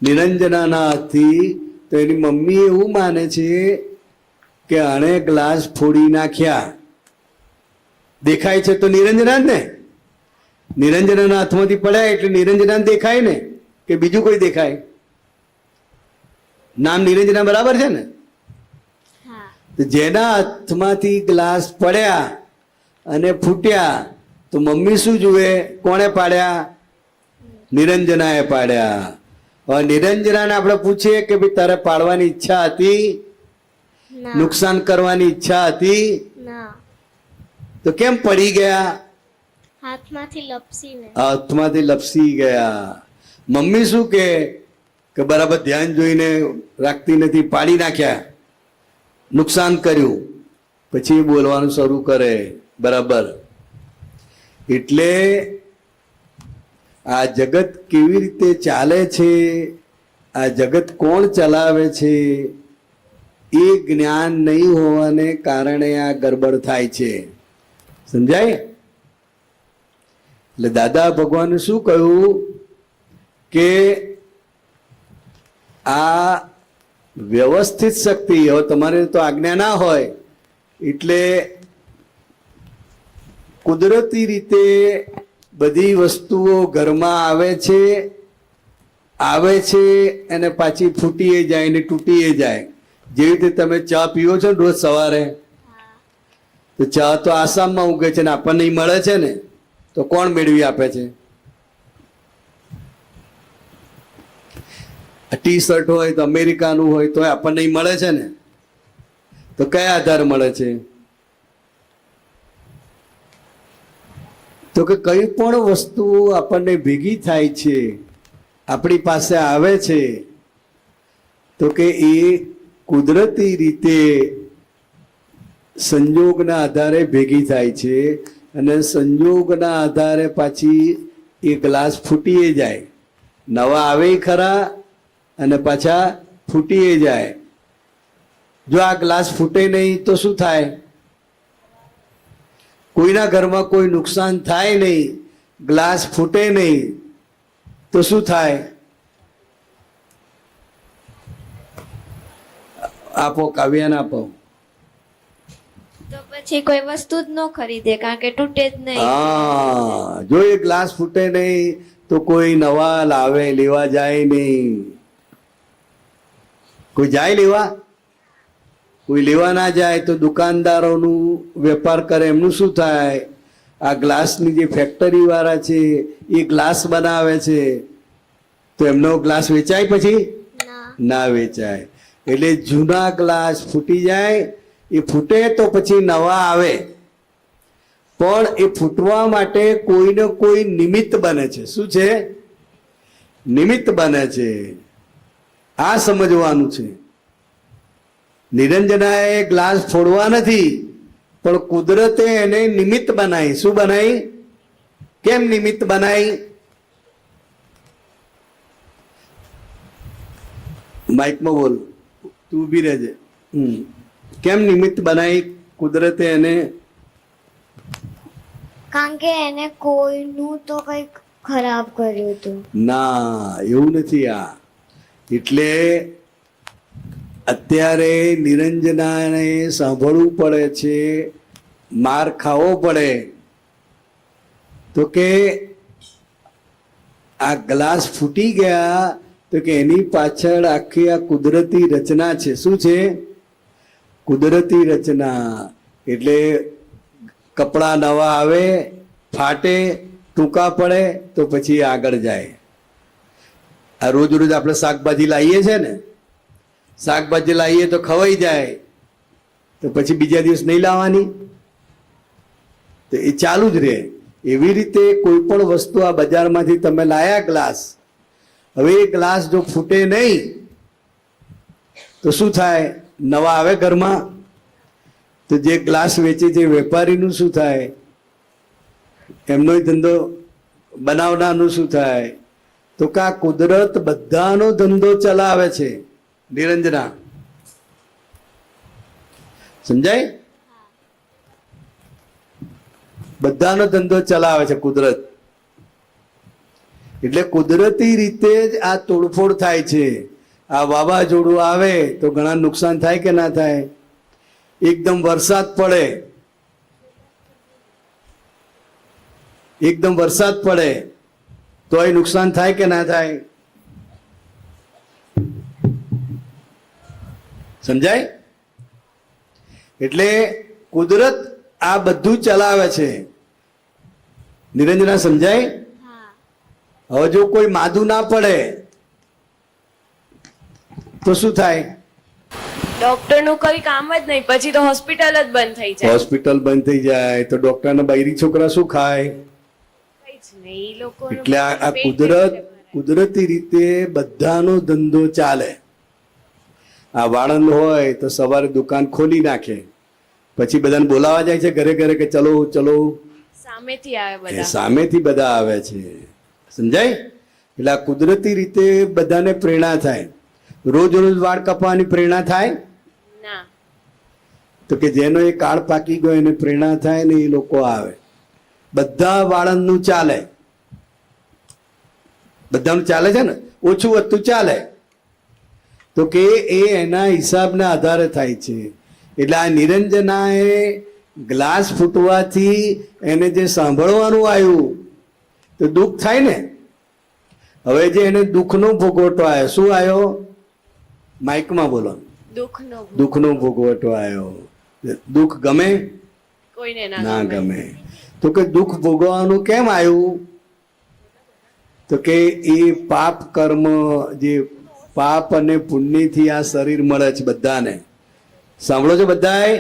નિરંજનાના હાથથી તો એની મમ્મી એવું માને છે કે આણે ગ્લાસ ફોડી નાખ્યા. દેખાય છે તો નિરંજના જ ને, નિરંજનાના હાથમાંથી પડ્યા એટલે નિરંજના દેખાય ને, કે બીજું કોઈ દેખાય? નામ નિરંજના બરાબર છે ને? તો જેના હાથમાંથી ગ્લાસ પડ્યા અને ફૂટ્યા તો મમ્મી શું જુએ? કોણે પાડ્યા? નિરંજનાએ પાડ્યા. હવે નિરંજનાને આપણે પૂછીએ કે ભાઈ તારે પાડવાની ઈચ્છા હતી? ના નુકસાન કરવાની ઈચ્છા હતી? ના તો કેમ પડી ગયા? હાથમાંથી લપસીને. હાથમાંથી લપસી ગયા. મમ્મી શું કે બરાબર ધ્યાન જોઈને રાખતી નથી, પાડી નાખ્યા, નુકસાન કર્યું. પછી બોલવાનું શરૂ કરે બરાબર. એટલે આ જગત કેવી રીતે ચાલે છે, આ જગત કોણ ચલાવે છે, એ જ્ઞાન નહીં હોવાને કારણે આ ગડબડ થાય છે. સમજાય? એટલે દાદા ભગવાને શું કહ્યું કે આ વ્યવસ્થિત શક્તિ, હવે તમારે તો આજ્ઞા ના હોય એટલે કુદરતી રીતે બધી વસ્તુઓ ઘરમાં આવે છે અને પાછી ફૂટીએ જાય ને તૂટીએ જાય. જેવી રીતે તમે ચા પીવો છો ને રોજ સવારે, તો ચા તો આસામમાં ઉગે છે ને આપણને મળે છે ને, તો કોણ મેળવી આપે છે? ટી શર્ટ હોય તો અમેરિકાનું હોય તો આપણને મળે છે ને, તો કયા આધાર મળે છે? તો કે કઈ પણ વસ્તુ આપણને ભેગી થાય છે, આપણી પાસે આવે છે, તો કે એ કુદરતી રીતે સંજોગના આધારે ભેગી થાય છે અને સંજોગના આધારે પાછી એ ગ્લાસ ફૂટીએ જાય. નવા આવે ખરા અને પાછા ફૂટીએ જાય. જો આ ગ્લાસ ફૂટે નહીં તો શું થાય? કોઈના ઘરમાં કોઈ નુકસાન થાય નહીં, ગ્લાસ ફૂટે નહીં તો શું થાય? આપો, કાવ્યાને આપો. તો પછી કોઈ વસ્તુ જ ન ખરીદે, કારણ કે તૂટે જ નહીં. હા, જો એ ગ્લાસ ફૂટે નહીં તો કોઈ નવા લાવે, લેવા જાય નહીં. કોઈ જાય લેવા? કોઈ લેવા ના જાય તો દુકાનદારોનું વેપાર કરે, એમનું શું થાય? આ ગ્લાસની જે ફેક્ટરી વાળા છે એ ગ્લાસ બનાવે છે તો એમનો ગ્લાસ વેચાય? પછી ના વેચાય. એટલે જૂના ગ્લાસ ફૂટી જાય, એ ફૂટે તો પછી નવા આવે, પણ એ ફૂટવા માટે કોઈને કોઈ નિમિત્ત બને છે. શું છે? નિમિત્ત બને છે. આ સમજવાનું છે. નિરંજનાએ ગ્લાસ ફોડવા નથી, પણ કુદરતે એને નિમિત્ત બનાવી. શું બનાવી? કેમ નિમિત્ત બનાવી? માઇકમાં બોલ, તું ઊભી રહેજે. કેમ નિમિત્ત બનાવી કુદરતે એને? કારણ કે એને કોઈનું તો કંઈક ખરાબ કર્યું હતું. ના, એવું નથી. આ એટલે અત્યારે નિરંજનાને સાંભળવું પડે છે, માર ખાવો પડે. તો કે આ ગ્લાસ ફૂટી ગયા તો કે એની પાછળ આખી આ કુદરતી રચના છે. શું છે? કુદરતી રચના. એટલે કપડાં નવા આવે, ફાટે, ટૂંકા પડે તો પછી આગળ જાય. આ રોજ રોજ આપણે શાકભાજી લાવીએ છે ને, શાકભાજી લાવીએ તો ખવાઈ જાય, તો પછી બીજા દિવસ નહીં લાવવાની, તો એ ચાલુ જ રહે. એવી રીતે કોઈ પણ વસ્તુ આ બજારમાંથી તમે લાયા ગ્લાસ, હવે એ ગ્લાસ જો ફૂટે નહીં તો શું થાય? નવા આવે ઘરમાં, તો જે ગ્લાસ વેચે છે વેપારીનું શું થાય? એમનો ધંધો બનાવનારનું શું થાય? તો કે આ કુદરત બધાનો ધંધો ચલાવે છે. નિરંજના, સમજાય? બધાનો ધંધો ચલાવે છે કુદરત. એટલે કુદરતી રીતે જ આ તોડફોડ થાય છે. આ વાવાઝોડું આવે તો ઘણા નુકસાન થાય કે ના થાય? એકદમ વરસાદ પડે, એકદમ વરસાદ પડે તો એ નુકસાન થાય કે ના થાય? સમજાય? એટલે કુદરત આ બધું ચલાવે છે. નિરંજના, સમજાય? હવે જો કોઈ માદું ના પડે તો શું થાય? ડોક્ટરનું કોઈ કામ જ નહીં, પછી તો હોસ્પિટલ જ બંધ થઈ જાય. હોસ્પિટલ બંધ થઈ જાય તો ડોક્ટરના બૈરી છોકરા શું ખાય? કઈ જ નહીં, એ લોકો એટલે આ કુદરતી રીતે બધાનો ધંધો ચાલે. આ વાળંદ હોય તો સવારે દુકાન ખોલી નાખે, પછી બધાને બોલાવા જાય છે ઘરે ઘરે કે ચલો ચલો, સામેથી આવે બધા. સામેથી બધા આવે છે. સમજાય? એટલે આ કુદરતી રીતે બધાને પ્રેરણા થાય. રોજ રોજ વાળ કપાવવાની પ્રેરણા થાય ના, તો કે જેનો એ કાળ પાકી ગયો એને પ્રેરણા થાય ને એ લોકો આવે. બધા વાળંદનું ચાલે, બધાનું ચાલે છે ને, ઓછું વધતું ચાલે. તો કે એ એના હિસાબના આધારે થાય છે. એટલે આ નિરંજનાએ ગ્લાસ ફૂટવાથી એને જે સાંભળવાનું આવ્યું તો દુઃખ થાય ને. હવે જે એને દુઃખનો ભોગવટો આવ્યો, શું આવ્યો? માઇકમાં બોલો. દુઃખનો ભોગવટો આવ્યો. દુઃખ ગમે? કોઈને ના ગમે. તો કે દુઃખ ભોગવવાનું કેમ આવ્યું? તો કે એ પાપ કર્મ, જે પાપ અને પુણ્યથી આ શરીર મળે છે બધાને. સાંભળો છો બધાએ?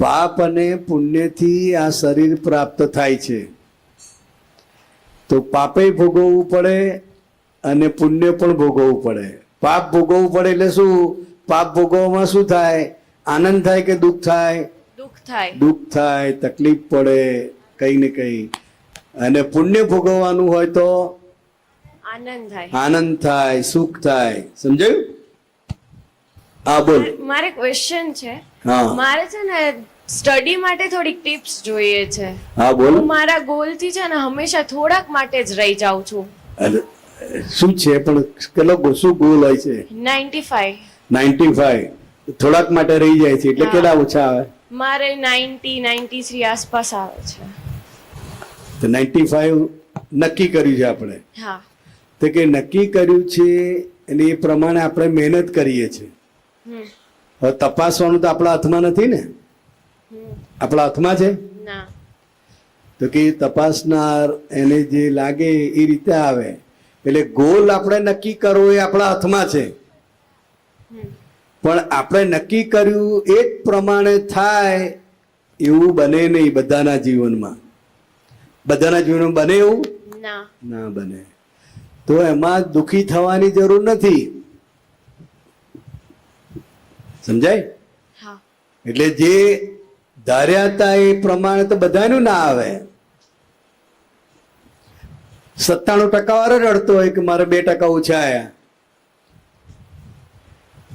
પાપ અને પુણ્યથી આ શરીર પ્રાપ્ત થાય છે. તો પાપે ભોગવવું પડે અને પુણ્ય પણ ભોગવવું પડે. પાપ ભોગવવું પડે એટલે શું? પાપ ભોગવવામાં શું થાય? આનંદ થાય કે દુઃખ થાય? દુઃખ થાય. દુઃખ થાય, તકલીફ પડે કઈ ને કઈ. અને પુણ્ય ભોગવવાનું હોય તો આનંદ થાય. આનંદ થાય, સુખ થાય. સમજાયું? હા બોલ. મારે ક્વેશ્ચન છે. હા મારે છે ને સ્ટડી માટે થોડીક ટિપ્સ જોઈએ છે. હા બોલ. હું મારા ગોલ થી છે ને હંમેશા થોડાક માટે જ રહી જાઉં છું. શું છે પણ કેટલો શું ગોલ હોય છે? 95. 95 થોડાક માટે રહી જાય છે એટલે કેટલા ઓછા આવે? મારે 90 93 આસપાસ આવે છે. તો 95 નક્કી કર્યું છે આપણે. હા. તો કે નક્કી કર્યું છે અને એ પ્રમાણે આપણે મહેનત કરીએ છીએ. હવે તપાસવાનું તો આપણા હાથમાં નથી ને. આપણા હાથમાં છે? ના. તો કે તપાસનાર એને જે લાગે એ રીતે આવે. એટલે ગોલ આપણે નક્કી કરવો એ આપણા હાથમાં છે, પણ આપણે નક્કી કર્યું એ જ પ્રમાણે થાય એવું બને નહીં બધાના જીવનમાં. બધાના જીવનમાં બને એવું ના બને. તો એમાં દુઃખી થવાની જરૂર નથી. સમજાય? એટલે જે ધાર્યા હતા એ પ્રમાણે તો બધાનું ના આવે. 97% વાળો રડતો હોય કે મારે 2% ઓછા આવ્યા.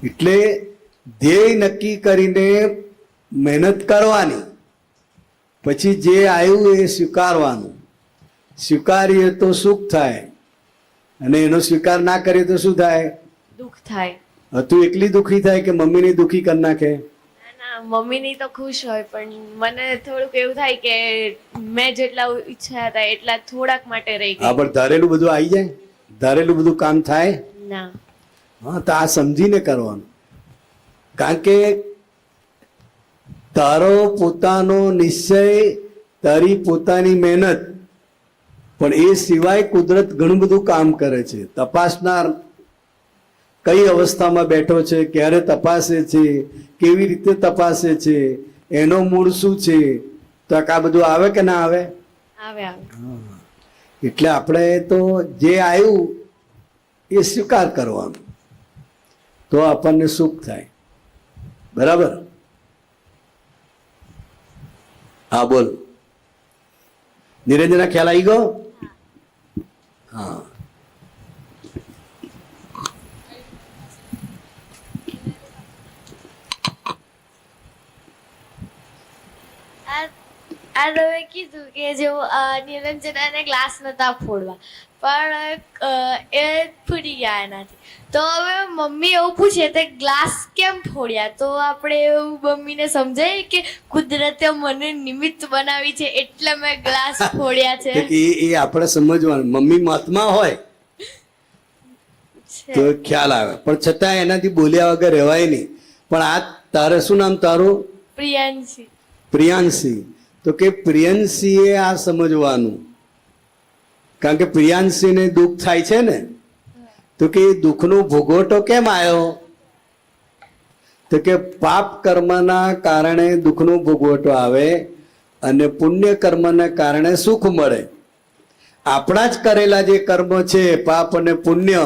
એટલે ધ્યેય નક્કી કરીને મહેનત કરવાની, પછી જે આવ્યું એ સ્વીકારવાનું. સ્વીકારીએ તો સુખ થાય અને એનો સ્વીકાર ના કરીએ તો શું થાય? દુઃખ થાય. તું એકલી દુઃખી થાય કે મમ્મીને દુઃખી કરી નાખે? મમ્મીની તો ખુશ હોય, પણ મને થોડુંક એવું થાય કે મેં જેટલા ઈચ્છા હતા એટલા થોડાક માટે રહી ગઈ. હા, પણ ધારેલું બધું આવી જાય? ધારેલું બધું કામ થાય? ના. હા, તો આ સમજીને કરવાનું. કારણ કે તારો પોતાનો નિશ્ચય, તારી પોતાની મહેનત, પણ એ સિવાય કુદરત ઘણું બધું કામ કરે છે. તપાસનાર કઈ અવસ્થામાં બેઠો છે, ક્યારે તપાસે છે, કેવી રીતે તપાસે છે, એનો મૂળ શું છે, તો આ બધું આવે કે ના આવે? આવે આવે. એટલે આપણે તો જે આવ્યું એ સ્વીકાર કરવાનો, તો આપણને સુખ થાય. બરાબર? હા બોલ નિરંજના, ખ્યાલ આવી ગયો? હા. આ તમે કીધું કે જો નિરંજનાને ગ્લાસ નતા ફોડવા, પણ એ ફૂટી ગયા એનાથી. તો હવે મમ્મી એવું પૂછે તો ગ્લાસ કેમ ફોડ્યા, તો આપણે એવું મમ્મીને સમજાય કે કુદરતે મને નિમિત્ત બનાવી છે એટલે મેં ગ્લાસ ફોડ્યા છે. એ આપણે સમજવાનું. મમ્મી મહાત્મા હોય તો ખ્યાલ આવે, પણ છતાં એનાથી બોલ્યા વગર રહેવાય નહીં. પણ આ તારે શું નામ તારું? પ્રિયાંશી. પ્રિયાંશી. તો કે પ્રિયાંશીએ આ સમજવાનું, કારણ કે પ્રિયાંશીને દુઃખ થાય છે ને, તો કે એ દુઃખનો ભોગવટો કેમ આવ્યો? તો કે પાપ કર્મના કારણે દુઃખનો ભોગવટો આવે અને પુણ્ય કર્મના કારણે સુખ મળે. આપણા જ કરેલા જે કર્મ છે, પાપ અને પુણ્ય,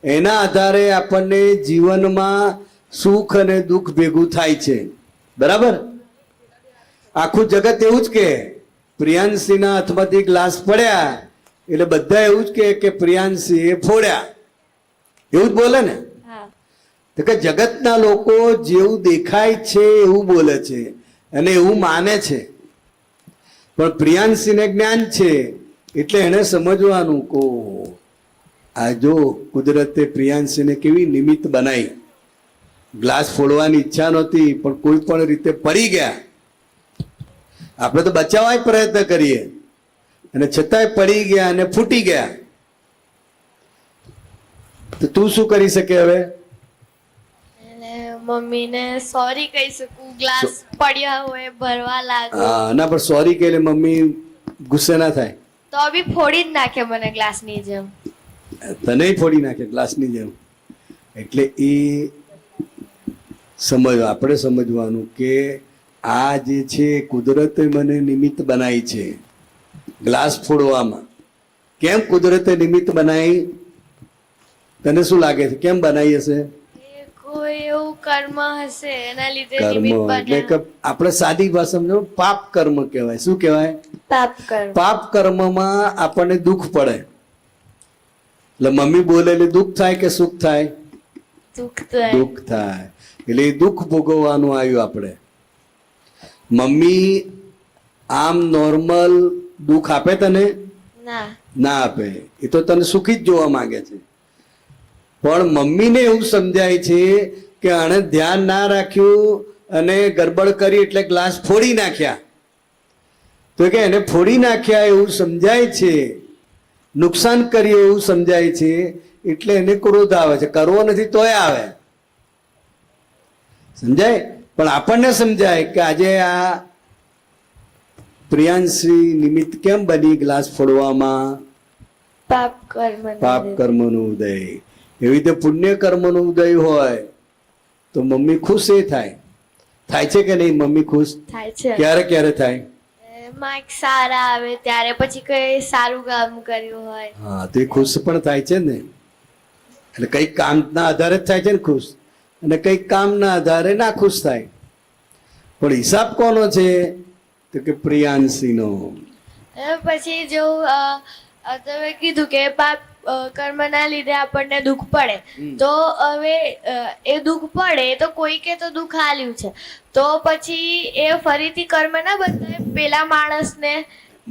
એના આધારે આપણને જીવનમાં સુખ અને દુઃખ ભેગું થાય છે. બરાબર? આખું જગત એવું જ કે પ્રિયાંશીના હાથમાંથી ગ્લાસ પડ્યા એટલે બધા એવું જ કે પ્રિયાંશીએ ફોડ્યા, એવું જ બોલે ને. તો કે જગતના લોકો જેવું દેખાય છે એવું બોલે છે અને એવું માને છે, પણ પ્રિયાંશીને જ્ઞાન છે એટલે એને સમજવાનું કો આ જો કુદરતે પ્રિયાંશીને કેવી નિમિત્ત બનાવી. ગ્લાસ ફોડવાની ઈચ્છા નહોતી, પણ કોઈ પણ રીતે પડી ગયા. આપણે તો બચાવવા પ્રયત્ન કરીએ અને છતાંય પડી ગયા અને ફૂટી ગયા. તો તું શું કરી શકે હવે? મમ્મીને સોરી કહી શકું, ગ્લાસ પડ્યા હોય ભરવા લાગો. હા, ના પણ સોરી કહે મમ્મી ગુસ્સે ના થાય? તો બી ફોડી જ નાખે મને ગ્લાસની જેમ. તને ફોડી નાખે ગ્લાસની જેમ. એટલે એ આપણે સમજવાનું કે આ જે છે કુદરતે મને નિમિત્ત બનાવી છે ગ્લાસ ફોડવામાં. કેમ કુદરતે નિમિત્ત બનાવી? તને શું લાગે છે કેમ બનાવી હશે? કોઈ એવું કર્મ હશે એના લીધે કર્મ નિમિત્ત એટલે બન્યા. કે આપણે સાદી ભાષામાં પાપ કર્મ કહેવાય. શું કહેવાય? પાપ કર્મ. પાપ કર્મમાં આપણને દુઃખ પડે. એટલે મમ્મી બોલે એટલે દુઃખ થાય કે સુખ થાય? દુઃખ થાય. દુઃખ થાય. એટલે એ દુઃખ ભોગવવાનું આવ્યું આપણે. મમ્મી આમ નોર્મલ દુઃખ આપે તને? ના. ના આપે. એ તો તને સુખી જ જોવા માંગે છે. પણ મમ્મીને એવું સમજાય છે કે આણે ધ્યાન ના રાખ્યું અને ગડબડ કરી એટલે ગ્લાસ ફોડી નાખ્યા. તો કે એને ફોડી નાખ્યા એવું સમજાય છે, નુકસાન કર્યું એવું સમજાય છે, એટલે એને ક્રોધ આવે છે. કરવો નથી તોય આવે. સમજાય? પણ આપણને સમજાય કે આજે આ પ્રિયાંશી નિમિત્ત કેમ બની ગ્લાસ ફોડવામાં? પાપ કર્મ. પાપ કર્મનો ઉદય. એવી રીતે પુણ્ય કર્મનો ઉદય હોય તો મમ્મી ખુશ એ થાય. થાય છે કે નહીં મમ્મી ખુશ? થાય છે. ક્યારે ક્યારે થાય? માર્ક સારા આવે ત્યારે, પછી કઈ સારું કામ કર્યું હોય. હા, તો એ ખુશ પણ થાય છે ને. એટલે કઈક કામના આધારે જ થાય છે ને ખુશ, અને કઈક કામના આધારે ના ખુશ થાય. પણ હિસાબ કોનો છે? તો કે પ્રિયાંશીનો. પછી જો તમે કીધું કે પાપ કર્મના લીધે આપણને દુઃખ પડે, તો હવે એ દુઃખ પડે તો કોઈકે તો દુઃખ આલ્યું છે, તો પછી એ ફરીથી કર્મ ના બદલાય પેલા માણસને?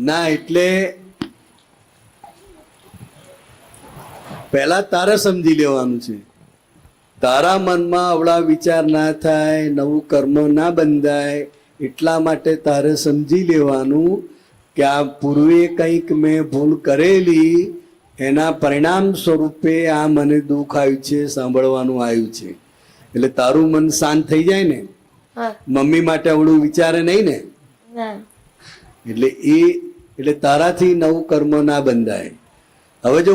ના, એટલે પહેલા તારે સમજી લેવાનું છે. તારા મનમાં અવળા વિચાર ના થાય, નવું કર્મ ના બંધાય, એટલા માટે તારે સમજી લેવાનું કે આ પૂર્વે કંઈક મેં ભૂલ કરેલી, એના પરિણામ સ્વરૂપે આ મને દુઃખ આવ્યું છે, સાંભળવાનું આવ્યું છે. એટલે તારું મન શાંત થઈ જાય ને. મમ્મી માટે અવળું વિચારે નહીં ને. એટલે તારાથી નવું કર્મ ના બંધાય. હવે જો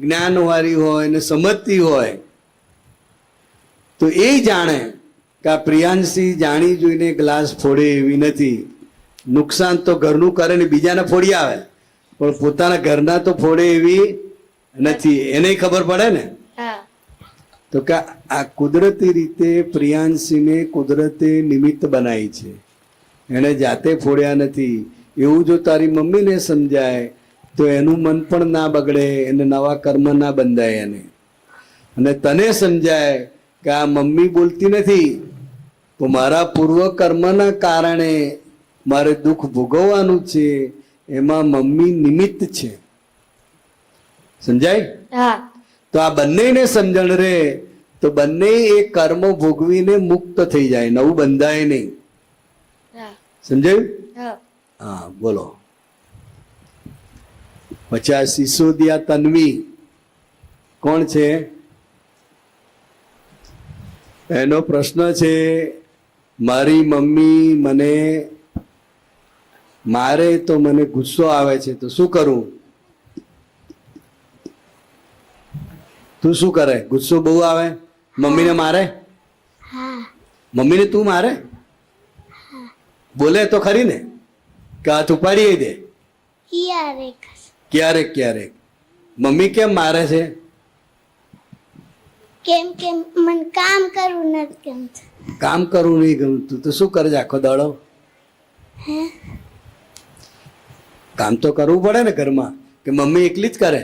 જ્ઞાનવાળી હોય ને સમજતી હોય તો એ જાણે કે આ પ્રિયાંશી જાણી જોઈને ગ્લાસ ફોડે એવી નથી. નુકસાન તો ઘરનું કરે ને બીજાને ફોડી આવે, પણ પોતાના ઘરના તો ફોડે એવી નથી. એને ખબર પડે ને. હા. તો કે આ કુદરતી રીતે પ્રિયાંશીને કુદરતે નિમિત્ત બનાવી છે, એણે જાતે ફોડ્યા નથી. એવું જો તારી મમ્મીને સમજાય તો એનું મન પણ ના બગડે, એને નવા કર્મ ના બંધાય એને. અને તને સમજાય કે આ મમ્મી બોલતી નથી તો મારા પૂર્વ કર્મના કારણે મારે દુઃખ ભોગવવાનું છે, એમાં મમ્મી નિમિત્ત છે. સમજાય? હા. તો આ બંનેને સમજણ રહે તો બંને એ કર્મ ભોગવીને મુક્ત થઈ જાય, નવું બંધાય નહીં. હા. સમજાયું? હા. હા, બોલો. પછી આ સિસોદિયા તન્વી કોણ છે? એનો પ્રશ્ન છે, મારી મમ્મી મને મારે તો મને ગુસ્સો આવે છે, તો શું કરું? તું શું કરે? ગુસ્સો બહુ આવે, મમ્મીને મારે? મમ્મીને તું મારે? બોલે તો ખરી ને કે હાથ ઉપાડી દે? ક્યારેક ક્યારેક. મમ્મી કેમ મારે છે? કેમ કે મને કામ કરવું નથી ગમતું. કામ કરવું નહીં ગમતું તો શું કરે છે આખો દાડો? કામ તો કરવું પડે ને ઘરમાં, કે મમ્મી એકલી જ કરે?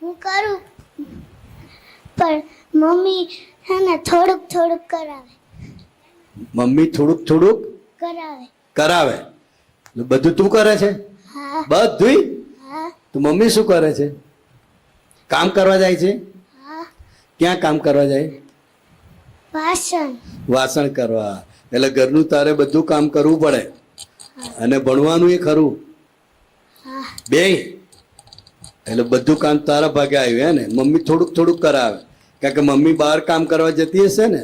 હું કરું પણ મમ્મી હે ને થોડુંક થોડુંક કરાવે. મમ્મી થોડુંક થોડુંક કરાવે. કરાવે. બધું તું કરે છે? હા. બધું? હા. તો મમ્મી શું કરે છે? કામ કરવા જાય છે? હા. ક્યાં કામ કરવા જાય? વાસણ. વાસણ કરવા. એટલે ઘરનું તારે બધું કામ કરવું પડે, અને ભણવાનું એ ખરું બે. એટલે બધું કામ તારા ભાગે આવ્યું હે ને. મમ્મી થોડુંક થોડુંક કરાવે, કારણ કે મમ્મી બહાર કામ કરવા જતી હશે ને.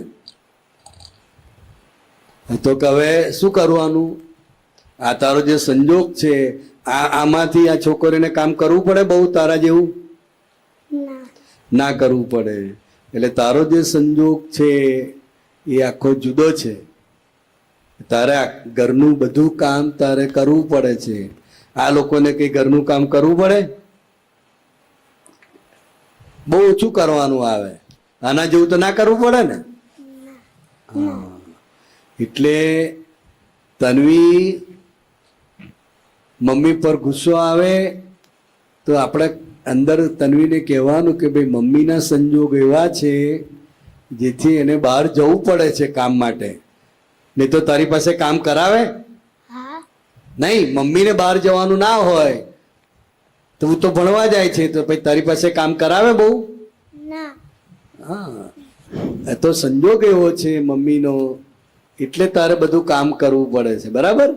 તો કે હવે શું કરવાનું? આ તારો જે સંજોગ છે આમાંથી આ છોકરીને કામ કરવું પડે બહુ તારા જેવું? ના કરવું પડે. એટલે તારો જે સંજોગ છે એ આખો જુદો છે. તારે ઘરનું બધું કામ તારે કરવું પડે છે. આ લોકોને કઈ ઘરનું કામ કરવું પડે? બહુ ઓછું કરવાનું આવે. આના જેવું તો ના કરવું પડે ને. હા, એટલે તન્વી મમ્મી પર ગુસ્સો આવે તો આપણે અંદર તન્વીને કહેવાનું કે ભાઈ મમ્મીના સંજોગ એવા છે જેથી એને બહાર જવું પડે છે કામ માટે. નહીં તો તારી પાસે કામ કરાવે નહીં. મમ્મીને બહાર જવાનું ના હોય તો હું તો ભણવા જાય છે, તો પછી તારી પાસે કામ કરાવે બહુ? હા, એ તો સંજોગ એવો છે મમ્મીનો, એટલે તારે બધું કામ કરવું પડે છે. બરાબર?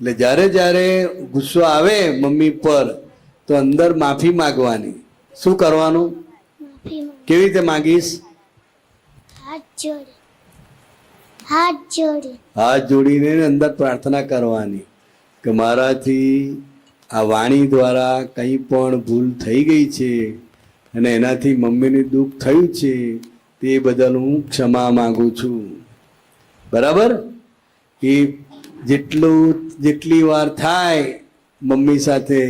એટલે જ્યારે જ્યારે ગુસ્સો આવે મમ્મી પર તો અંદર માફી માંગવાની. શું કરવાનું? કેવી રીતે માંગીશ? હાથ જોડીને અંદર પ્રાર્થના કરવાની કે મારાથી આ વાણી દ્વારા કંઈ પણ ભૂલ થઈ ગઈ છે અને એનાથી મમ્મીને દુઃખ થયું છે, તે બદલ હું ક્ષમા માંગુ છું. બરાબર? એ જેટલી વાર થાય મમ્મી સાથે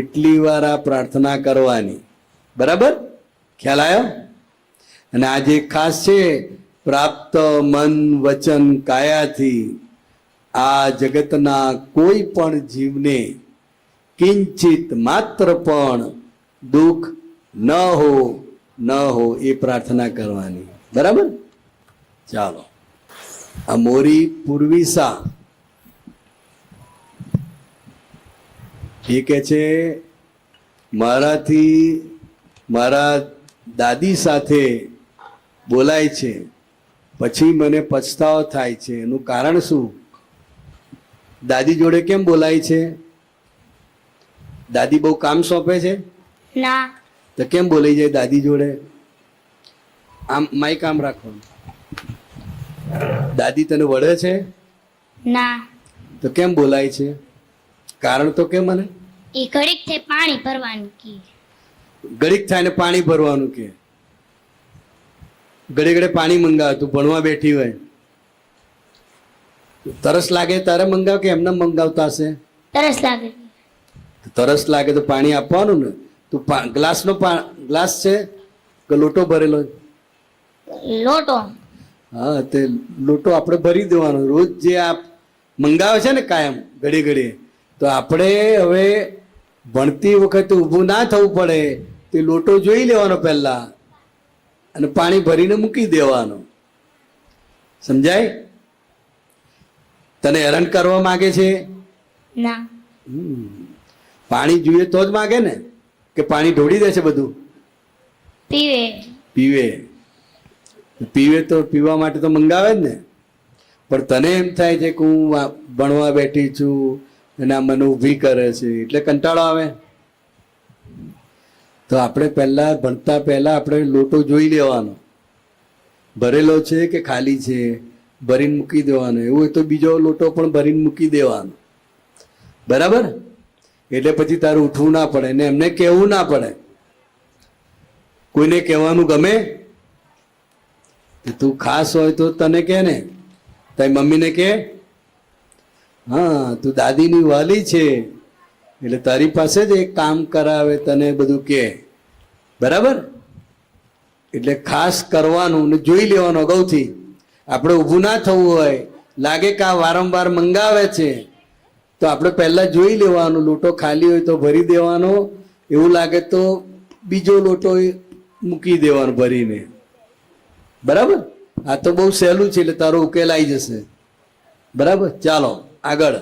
એટલી વાર આ પ્રાર્થના કરવાની. બરાબર? ખ્યાલ આવ્યો? અને આ જે ખાસ છે, પ્રાપ્ત મન વચન કાયાથી આ જગતના કોઈ પણ જીવને કિંચિત માત્ર પણ દુઃખ ન હો એ પ્રાર્થના કરવાની. બરાબર? ચાલો. આ મોરી પૂર્વિસા એ કે છે મારાથી મારા દાદી સાથે બોલાય છે પછી મને પછતાવો થાય છે. એનું કારણ શું? દાદી જોડે કેમ બોલાય છે? દાદી બહુ કામ સોંપે છે? ના. તો કેમ બોલાઈ જાય દાદી જોડે? આમ માઈક આમ રાખવાનું. દાદી તને વળે છે? ના. તો કેમ બોલાય છે? કારણ તો કે મને એ ઘડીક તે પાણી ભરવાનું કી. ઘડીક થાય ને પાણી ભરવાનું કે ઘડે ઘડે પાણી મંગાવે, તું ભણવા બેઠી હોય, તરસ લાગે તારે મંગાવ કે એમને મંગાવતા હશે? તરસ લાગે. તરસ લાગે તો પાણી આપવાનું ને. તું ગ્લાસ છે કે લોટો ભરેલો? લોટો. હા, તે લોટો આપણે ભરી દેવાનો. રોજ જે આ મંગાવે છે ને કાયમ ઘડી ઘડી, તો આપણે હવે ભણતી વખતે ઊભું ના થવું પડે તે લોટો જોઈ લેવાનો પહેલા અને પાણી ભરીને મૂકી દેવાનો. સમજાય? તને હેરાન કરવા માંગે છે? ના. પાણી જોઈએ તો જ માંગે ને, કે પાણી ઢોળી દે છે બધું? પીવે. પીવે. પીવે તો પીવા માટે તો મંગાવે જ ને. પણ તને એમ થાય છે કે હું ભણવા બેઠી છું અને આ મને ઊભી કરે છે એટલે કંટાળો આવે. તો આપણે પહેલા ભણતા પહેલા આપણે લોટો જોઈ લેવાનો, ભરેલો છે કે ખાલી છે, ભરીને મૂકી દેવાનો. એવું હોય તો બીજો લોટો પણ ભરીને મૂકી દેવાનો. બરાબર? એટલે પછી તારું ઉઠવું ના પડે ને એમને કહેવું ના પડે. કોઈને કહેવાનું ગમે? તું ખાસ હોય તો તને કહે ને, તારી મમ્મીને કહે, હા તું દાદીની વાલી છે એટલે તારી પાસે જ એક કામ કરાવે, તને બધું કહે. બરાબર? એટલે ખાસ કરવાનું ને જોઈ લેવાનું અગાઉથી. આપણે ઊભું ના થવું હોય, લાગે કે આ વારંવાર મંગાવે છે તો આપણે પહેલા જોઈ લેવાનું. લોટો ખાલી હોય તો ભરી દેવાનો, એવું લાગે તો બીજો લોટો મૂકી દેવાનો ભરીને. બરાબર? આ તો બહુ સહેલું છે એટલે તારો ઉકેલ આવી જશે. બરાબર? ચાલો આગળ.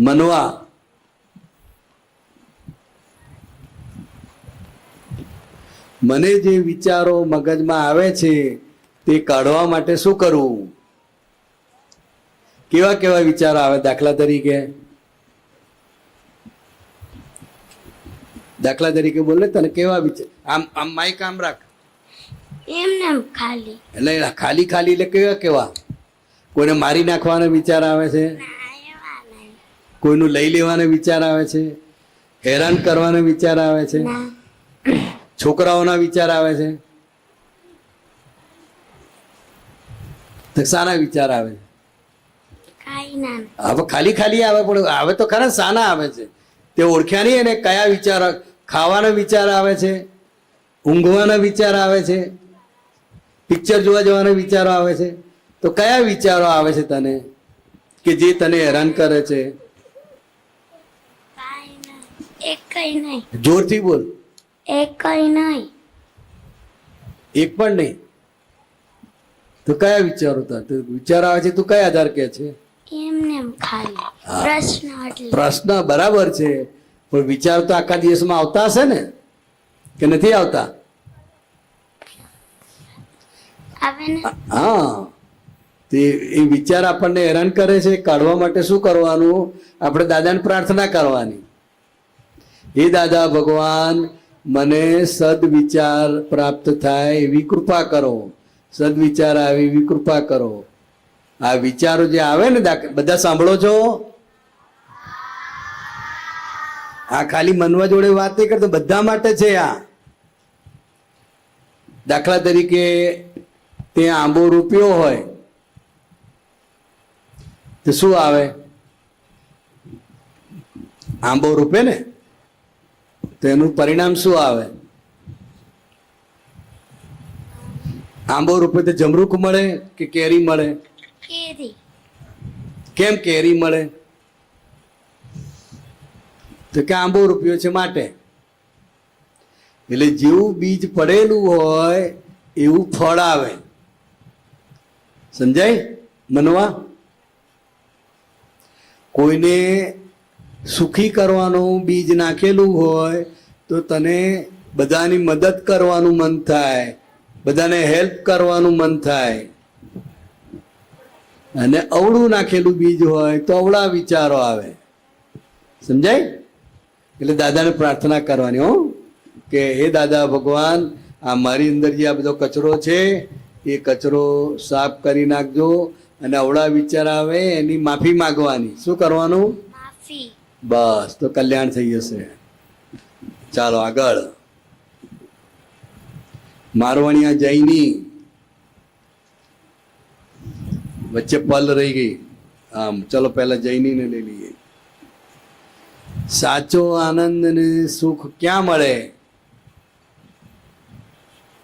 મનવા, મને જે વિચારો મગજમાં આવે છે તે કાઢવા માટે શું કરવું? કેવા કેવા વિચારો આવે? દાખલા તરીકે બોલે તને કેવા વિચાર? આમ માઈક આમ રાખ. એમને ખાલી. એટલે ખાલી ખાલી એટલે કેવા કેવા? કોઈને મારી નાખવાનો વિચાર આવે છે? કોઈનું લઈ લેવાનો વિચાર આવે છે? હેરાન કરવાનો વિચાર આવે છે? છોકરાઓના વિચાર આવે છે? તો શાના વિચાર આવે છે? હવે ખાલી ખાલી આવે પણ આવે તો ખરા શાના આવે છે તે ઓળખ્યા નહીં. એને કયા વિચાર? ખાવાના વિચાર આવે છે, ઊંઘવાના વિચાર આવે છે, પિક્ચર જોવા જવાના વિચારો આવે છે. તો કયા વિચારો આવે છે તને કે જે તને હેરાન કરે છે? એકઈ નહીં. જોરથી બોલ. એકઈ નહીં. એક પણ નહીં. તો કયા વિચારો વિચાર આવે છે? તું કયા આધાર કે છે? એમને ખાલી પ્રશ્ન. એટલે પ્રશ્ન બરાબર છે, પણ વિચાર તો આખા દિવસમાં આવતા હશે ને કે નથી આવતા? આવે ને. હા, તે એ વિચાર આપણને હેરાન કરે છે. કાઢવા માટે શું કરવાનું? આપણે દાદાને પ્રાર્થના કરવાની. હે દાદા ભગવાન, મને સદવિચાર પ્રાપ્ત થાય એવી કૃપા કરો. સદવિચાર આવે એવી કૃપા કરો. આ વિચારો જે આવે ને, બધા સાંભળો છો? આ ખાલી મનવા જોડે વાત નહીં કરતો, બધા માટે છે આ. દાખલા તરીકે તે આંબો રોપ્યો હોય તો શું આવે? આંબો રોપે ને તો એનું પરિણામ શું આવે? આંબો રોપે તો જમરૂખ મળે કે કેરી મળે? કેરી. કેમ કેરી મળે? તો કે આંબો રોપ્યો છે માટે. એટલે જેવું બીજ પડેલું હોય એવું ફળ આવે. સમજાય? મનવા, કોઈને સુખી કરવાનું બીજ નાખેલું હોય તો તને બધાની મદદ કરવાનું મન થાય, બધાને હેલ્પ કરવાનું મન થાય. અને અવળું નાખેલું બીજ હોય તો અવળા વિચારો આવે. સમજાય? એટલે દાદાને પ્રાર્થના કરવાની હો કે હે દાદા ભગવાન, આ મારી અંદર જે આ બધો કચરો છે એ કચરો સાફ કરી નાખજો, અને અવળા વિચાર આવે એની માફી માંગવાની. શું કરવાનું? માફી. બસ, તો કલ્યાણ થઈ જશે. ચાલો આગળ. મારવાણિયા જૈની, વચ્ચે પલ રહી ગઈ. આમ ચલો પહેલા જૈનીને લઈ લઈએ. સાચો આનંદ ને સુખ ક્યાં મળે?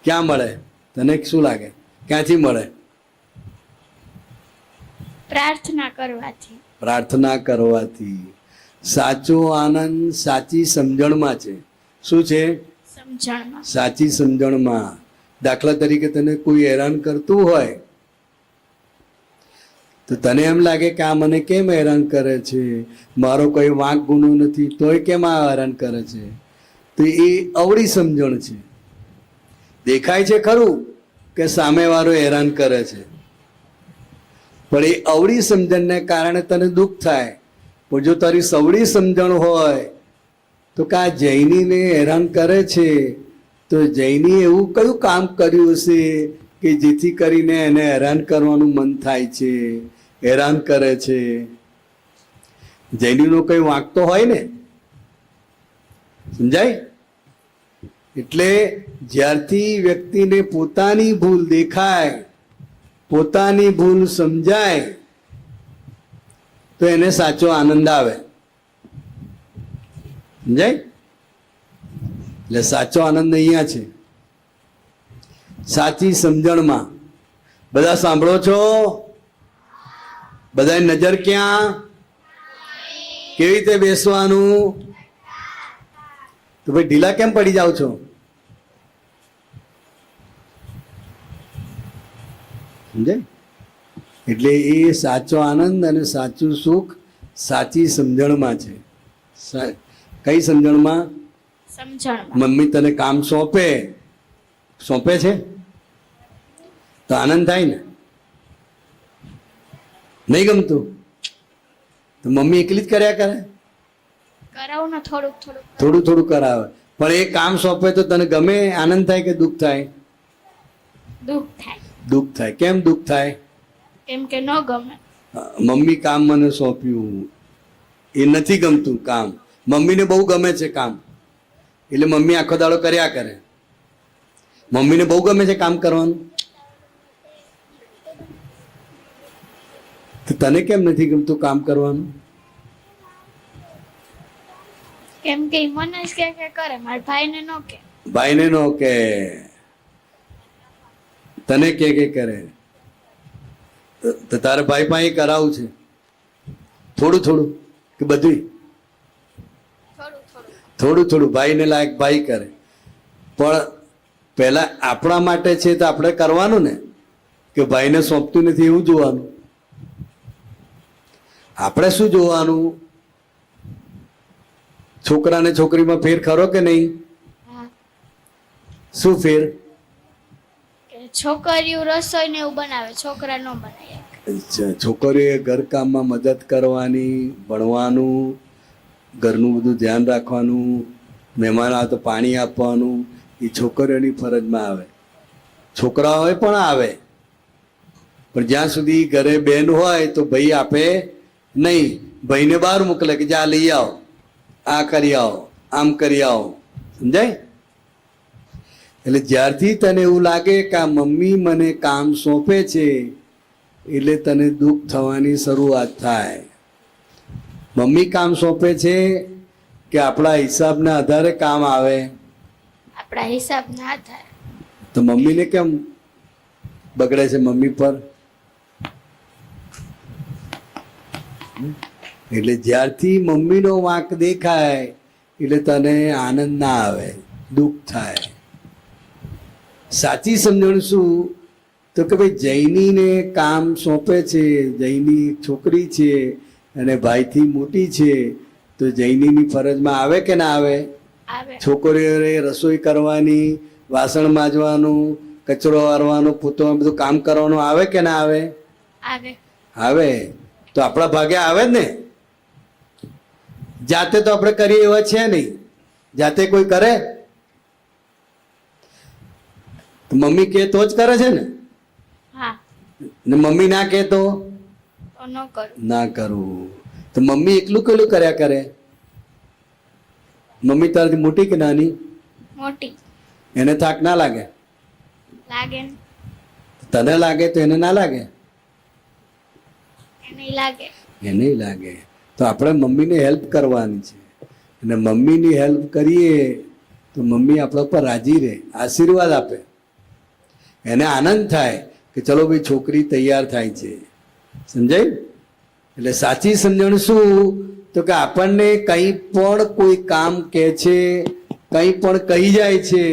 ક્યાં મળે? તને શું લાગે ક્યાંથી મળે? પ્રાર્થના કરવાથી. પ્રાર્થના કરવાથી. સાચો આનંદ સાચી સમજણમાં છે. શું છે? સમજણમાં. સાચી સમજણમાં. દાખલા તરીકે તને કોઈ હેરાન કરતું હોય તો તને એમ લાગે કે આ મને કેમ હેરાન કરે છે, મારો કોઈ વાંક ગુનો નથી તોય કેમ આ હેરાન કરે છે, તો એ અવળી સમજણ છે. દેખાય છે ખરું કે સામેવાળો હેરાન કરે છે, પણ એ અવળી સમજણને કારણે તને દુઃખ થાય. પણ જો તારી સવળી સમજણ હોય તો કે આ જૈનીને હેરાન કરે છે તો જૈની એવું કયું કામ કર્યું હશે કે જેથી કરીને એને હેરાન કરવાનું મન થાય છે, હેરાન કરે છે. જૈનીનો કઈ વાંક તો હોય ને, સમજાય? એટલે જ્યારથી વ્યક્તિને પોતાની ભૂલ દેખાય, પોતાની ભૂલ સમજાય તો એને સાચો આનંદ આવે. સમજાય? એટલે સાચો આનંદ અહીંયા છે, સાચી સમજણમાં. બધા સાંભળો છો? બધાની નજર ક્યાં? કેવી રીતે બેસવાનું? તો ભાઈ ઢીલા કેમ પડી જાવ છો? સમજાય? એટલે એ સાચો આનંદ અને સાચું સુખ સાચી સમજણમાં છે. કઈ સમજણમાં? સમજણમાં. મમ્મી તને કામ સોંપે છે તો આનંદ થાય ને? નહીં ગમતું તો મમ્મી એકલી જ કર્યા કરે? કરાવું ને થોડુંક થોડુંક. થોડું થોડું કરાવે. પણ એ કામ સોંપે તો તને ગમે? આનંદ થાય કે દુઃખ થાય? દુઃખ થાય. દુઃખ થાય. કેમ દુઃખ થાય? કેમ કે ન ગમે. મમ્મી કામ મને સોંપ્યું, એ નથી ગમતું કામ. મમ્મીને બહુ ગમે છે કામ, એટલે મમ્મી આખો દાડો કર્યા કરે. મમ્મીને બહુ ગમે છે કામ કરવાનું, તો તને કેમ નથી ગમતું કામ કરવાનું? કેમ કે ઈ મને જ કે કરે, મારા ભાઈને ન કે. ભાઈને નો કે, તને કે કરે. તો તારે ભાઈ પાસે કરાવું છે થોડું થોડું કે બધું? થોડું થોડું ભાઈને લાયક ભાઈ કરે. પણ પહેલા આપણા માટે છે તો આપણે કરવાનું ને, કે ભાઈને સોંપતું નથી એવું જોવાનું. આપણે શું જોવાનું? છોકરાને છોકરીમાં ફેર ખરો કે નહીં? શું ફેર? કે છોકરીઓ રસોઈ ને એવું બનાવે, છોકરા ન બનાવે. છોકરીએ ઘરકામમાં મદદ કરવાની, ભણવાનું, ઘરનું બધું ધ્યાન રાખવાનું, મહેમાન આવે તો પાણી આપવાનું, એ છોકરીઓની ફરજમાં આવે. છોકરાઓએ પણ આવે, પણ જ્યાં સુધી ઘરે બેન હોય તો ભાઈ આપે નહીં. ભાઈને બહાર મોકલે કે જા લઈ આવો, આ કરી આવો, આમ કરી આવો. સમજાય? એટલે જ્યારથી તને એવું લાગે કે આ મમ્મી મને કામ સોંપે છે એટલે તને દુઃખ થવાની શરૂઆત થાય. મમ્મી કામ સોંપે છે કે આપણા હિસાબના આધારે કામ આવે? આપણા હિસાબ ના થાય. તો મમ્મીને કેમ બગડે છે મમ્મી પર? એટલે જ્યારથી મમ્મીનો વાંક દેખાય એટલે તને આનંદ ના આવે, દુઃખ થાય. સાચી સમજણ શું? તો કે ભાઈ જૈનીને કામ સોંપે છે, જૈની છોકરી છે અને ભાઈથી મોટી છે, તો જૈનીની ફરજમાં આવે કે ના આવે? આવે. છોકરીઓએ રસોઈ કરવાની, વાસણ માંજવાનું, કચરો વારવાનું, પોતાનું બધું કામ કરવાનું આવે કે ના આવે? આવે. આવે. તો આપણા ભાગે આવે જ ને. જાતે તો આપણે કરીએ એવા છે નહીં. જાતે કોઈ કરે? મમ્મી કે તો જ કરે છે ને. હા. ને મમ્મી ના કે તો ન કરું. ના કરું. તો મમ્મી એકલું કેટલું કર્યા કરે? મમ્મી તારાથી મોટી કે નાની? મોટી એને થાક ના લાગે? લાગે ને? તને લાગે તો એને ના લાગે? એને લાગે. એને લાગે. તો આપણે મમ્મીને હેલ્પ કરવાની છે, અને મમ્મીની હેલ્પ કરીએ તો મમ્મી આપણા પર રાજી રહે, આશીર્વાદ આપે, એને આનંદ થાય કે ચલો ભાઈ છોકરી તૈયાર થાય છે. સમજાય? એટલે સાચી સમજણ શું? તો કે આપણને કંઈ પણ કોઈ કામ કહે છે, કંઈ પણ કહી જાય છે,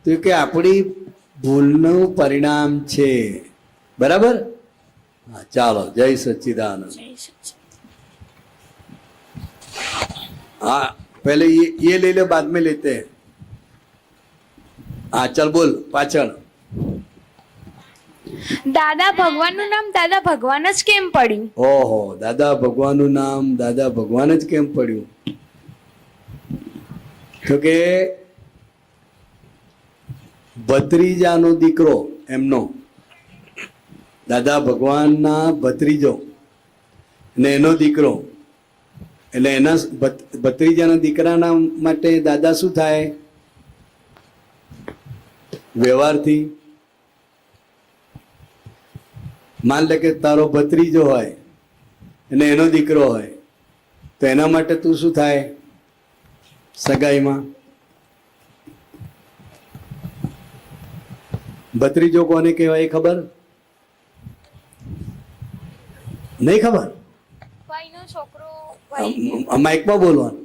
તો કે આપણી ભૂલનું પરિણામ છે. બરાબર? હા, ચાલો. જય સચ્ચિદાનંદ. हाँ, पहले ये ले लो, बाद में लेते हैं. हाँ, चल बोल पाचन. દાદા ભગવાનનું નામ દાદા ભગવાન જ કેમ પડ્યું? ઓહો, દાદા ભગવાનનું નામ દાદા ભગવાન જ કેમ પડ્યું? તો કે ભત્રીજાનો દીકરો એમનો, દાદા ભગવાનના ભત્રીજો ને એનો દીકરો, એટલે એના ભત્રીજાના દીકરાના માટે દાદા શું થાય વ્યવહારથી? માન લે કે તારો ભત્રીજો હોય અને એનો દીકરો હોય, તો એના માટે તું શું થાય સગાઈમાં? ભત્રીજો કોને કહેવાય ખબર? નહીં ખબર? ભાઈનો છોકરો, માઇકમાં બોલવાનું.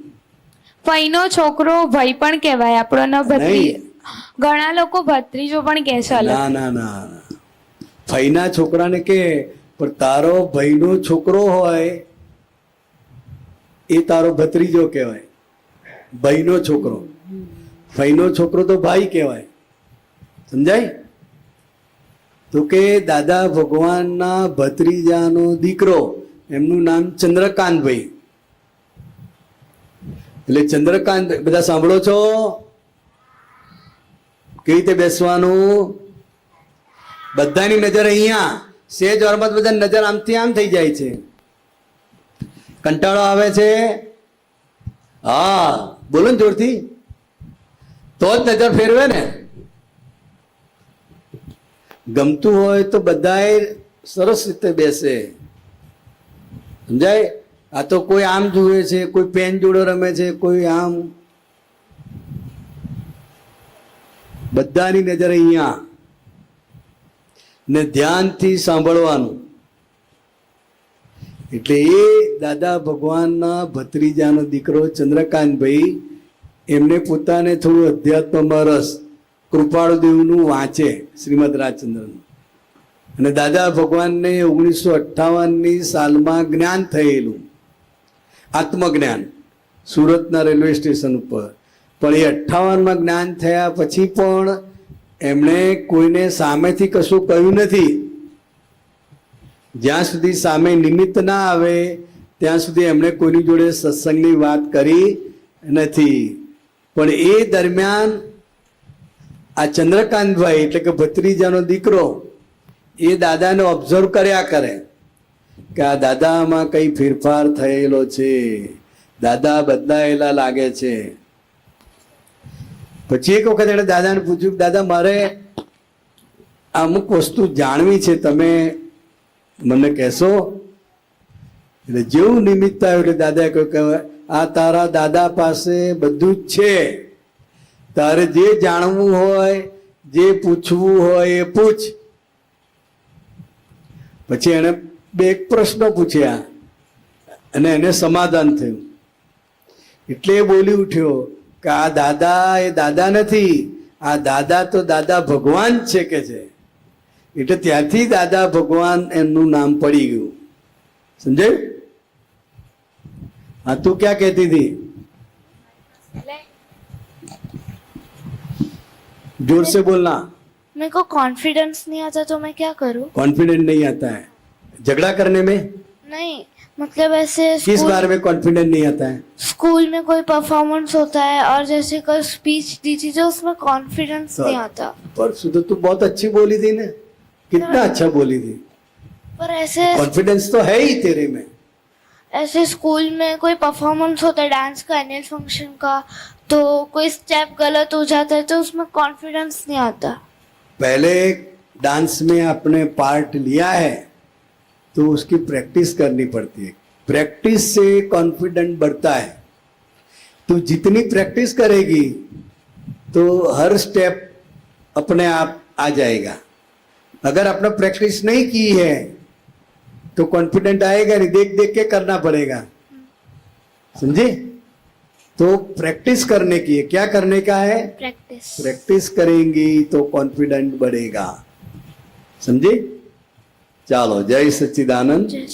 ભાઈનો છોકરો ભાઈ પણ કહેવાય આપણો, ભત્રી. નહીં. ઘણા લોકો ભત્રીજો પણ કહે છે. ના ના ના, ભાઈના છોકરાને કે, પણ તારો ભાઈનો છોકરો હોય એ તારો ભત્રીજો કહેવાય. ભાઈનો છોકરો, ભાઈનો છોકરો તો ભાઈ કહેવાય. સમજાય? તો કે દાદા ભગવાનના ભત્રીજાનો દીકરો, એમનું નામ ચંદ્રકાંતભાઈ. એટલે ચંદ્રકાંત, બધા સાંભળો છો? કેવી રીતે બેસવાનું? બધાની નજર અહીંયા, સેજ વારમાં બધા નજર આમથી આમ થઈ જાય છે. કંટાળો આવે છે? હા, બોલો ને જોરથી, તો જ નજર ફેરવે ને. ગમતું હોય તો બધાએ સરસ રીતે બેસે. સમજાય? આ તો કોઈ આમ જુએ છે, કોઈ પેન જોડે રમે છે, કોઈ આમ. બધાની નજર અહીંયા, ને ધ્યાનથી સાંભળવાનું. એટલે એ દાદા ભગવાનના ભત્રીજાનો દીકરો ચંદ્રકાંતભાઈ, એમને પોતાને થોડું અધ્યાત્મમાં રસ, કૃપાળુદેવનું વાંચે, શ્રીમદ રાજચંદ્રનું. અને દાદા ભગવાનને 1958ની સાલમાં જ્ઞાન થયેલું, આત્મજ્ઞાન, સુરતના રેલવે સ્ટેશન ઉપર. પણ એ 58માં જ્ઞાન થયા પછી પણ એમણે કોઈને સામેથી કશું કહ્યું નથી. જ્યાં સુધી સામે નિમિત્ત ના આવે ત્યાં સુધી એમણે કોઈની જોડે સત્સંગની વાત કરી નથી. પણ એ દરમિયાન આ ચંદ્રકાંતભાઈ, એટલે કે ભત્રીજાનો દીકરો, એ દાદાને ઓબ્ઝર્વ કર્યા કરે કે આ દાદામાં કઈ ફેરફાર થયેલો છે, દાદા બદલાયેલા લાગે છે. પછી એક વખત એણે દાદાને પૂછ્યું, દાદા મારે અમુક વસ્તુ જાણવી છે, તમે મને કહેશો? એટલે જેવું નિમિત્ત આવ્યું એટલે દાદાએ કહ્યું કે આ તારા દાદા પાસે બધું જ છે, તારે જે જાણવું હોય, જે પૂછવું હોય એ પૂછ. પછી એને બે પ્રશ્નો પૂછ્યા અને એને સમાધાન થયું. એટલે એ બોલી ઉઠ્યો કે આ દાદા એ દાદા નથી, આ દાદા તો દાદા ભગવાન છે કે છે. એટલે ત્યાંથી દાદા ભગવાન એમનું નામ પડી ગયું. સમજાયું? હા, તું ક્યાં કહેતી હતી? जोर से बोलना. मेरे को कॉन्फिडेंस नहीं आता तो मैं क्या करूं? कॉन्फिडेंट नहीं आता है झगड़ा करने में? नहीं, मतलब ऐसे किस बारे में कॉन्फिडेंट नहीं आता है? स्कूल में कोई परफॉर्मेंस होता है और जैसे कोई स्पीच दी थी तो उसमें कॉन्फिडेंस नहीं आता. परसों तो तू बहुत अच्छी बोली थी ना, कितना अच्छा बोली थी. पर ऐसे कॉन्फिडेंस तो है ही तेरे में. ऐसे स्कूल में कोई परफॉर्मेंस होता है डांस का, एनुअल फंक्शन का, तो कोई स्टेप गलत हो जाता है तो उसमें कॉन्फिडेंस नहीं आता। पहले डांस में आपने पार्ट लिया है तो उसकी प्रैक्टिस करनी पड़ती है, प्रैक्टिस से कॉन्फिडेंट बढ़ता है। तो जितनी प्रैक्टिस करेगी तो हर स्टेप अपने आप आ जाएगा। अगर आपने प्रैक्टिस नहीं की है तो कॉन्फिडेंट आएगा नहीं, देख देख के करना पड़ेगा, समझे? तो प्रैक्टिस करने की है, क्या करने का है? प्रैक्टिस। प्रैक्टिस करेंगी तो कॉन्फिडेंट बढ़ेगा, समझे? चलो, जय सच्चिदानंद।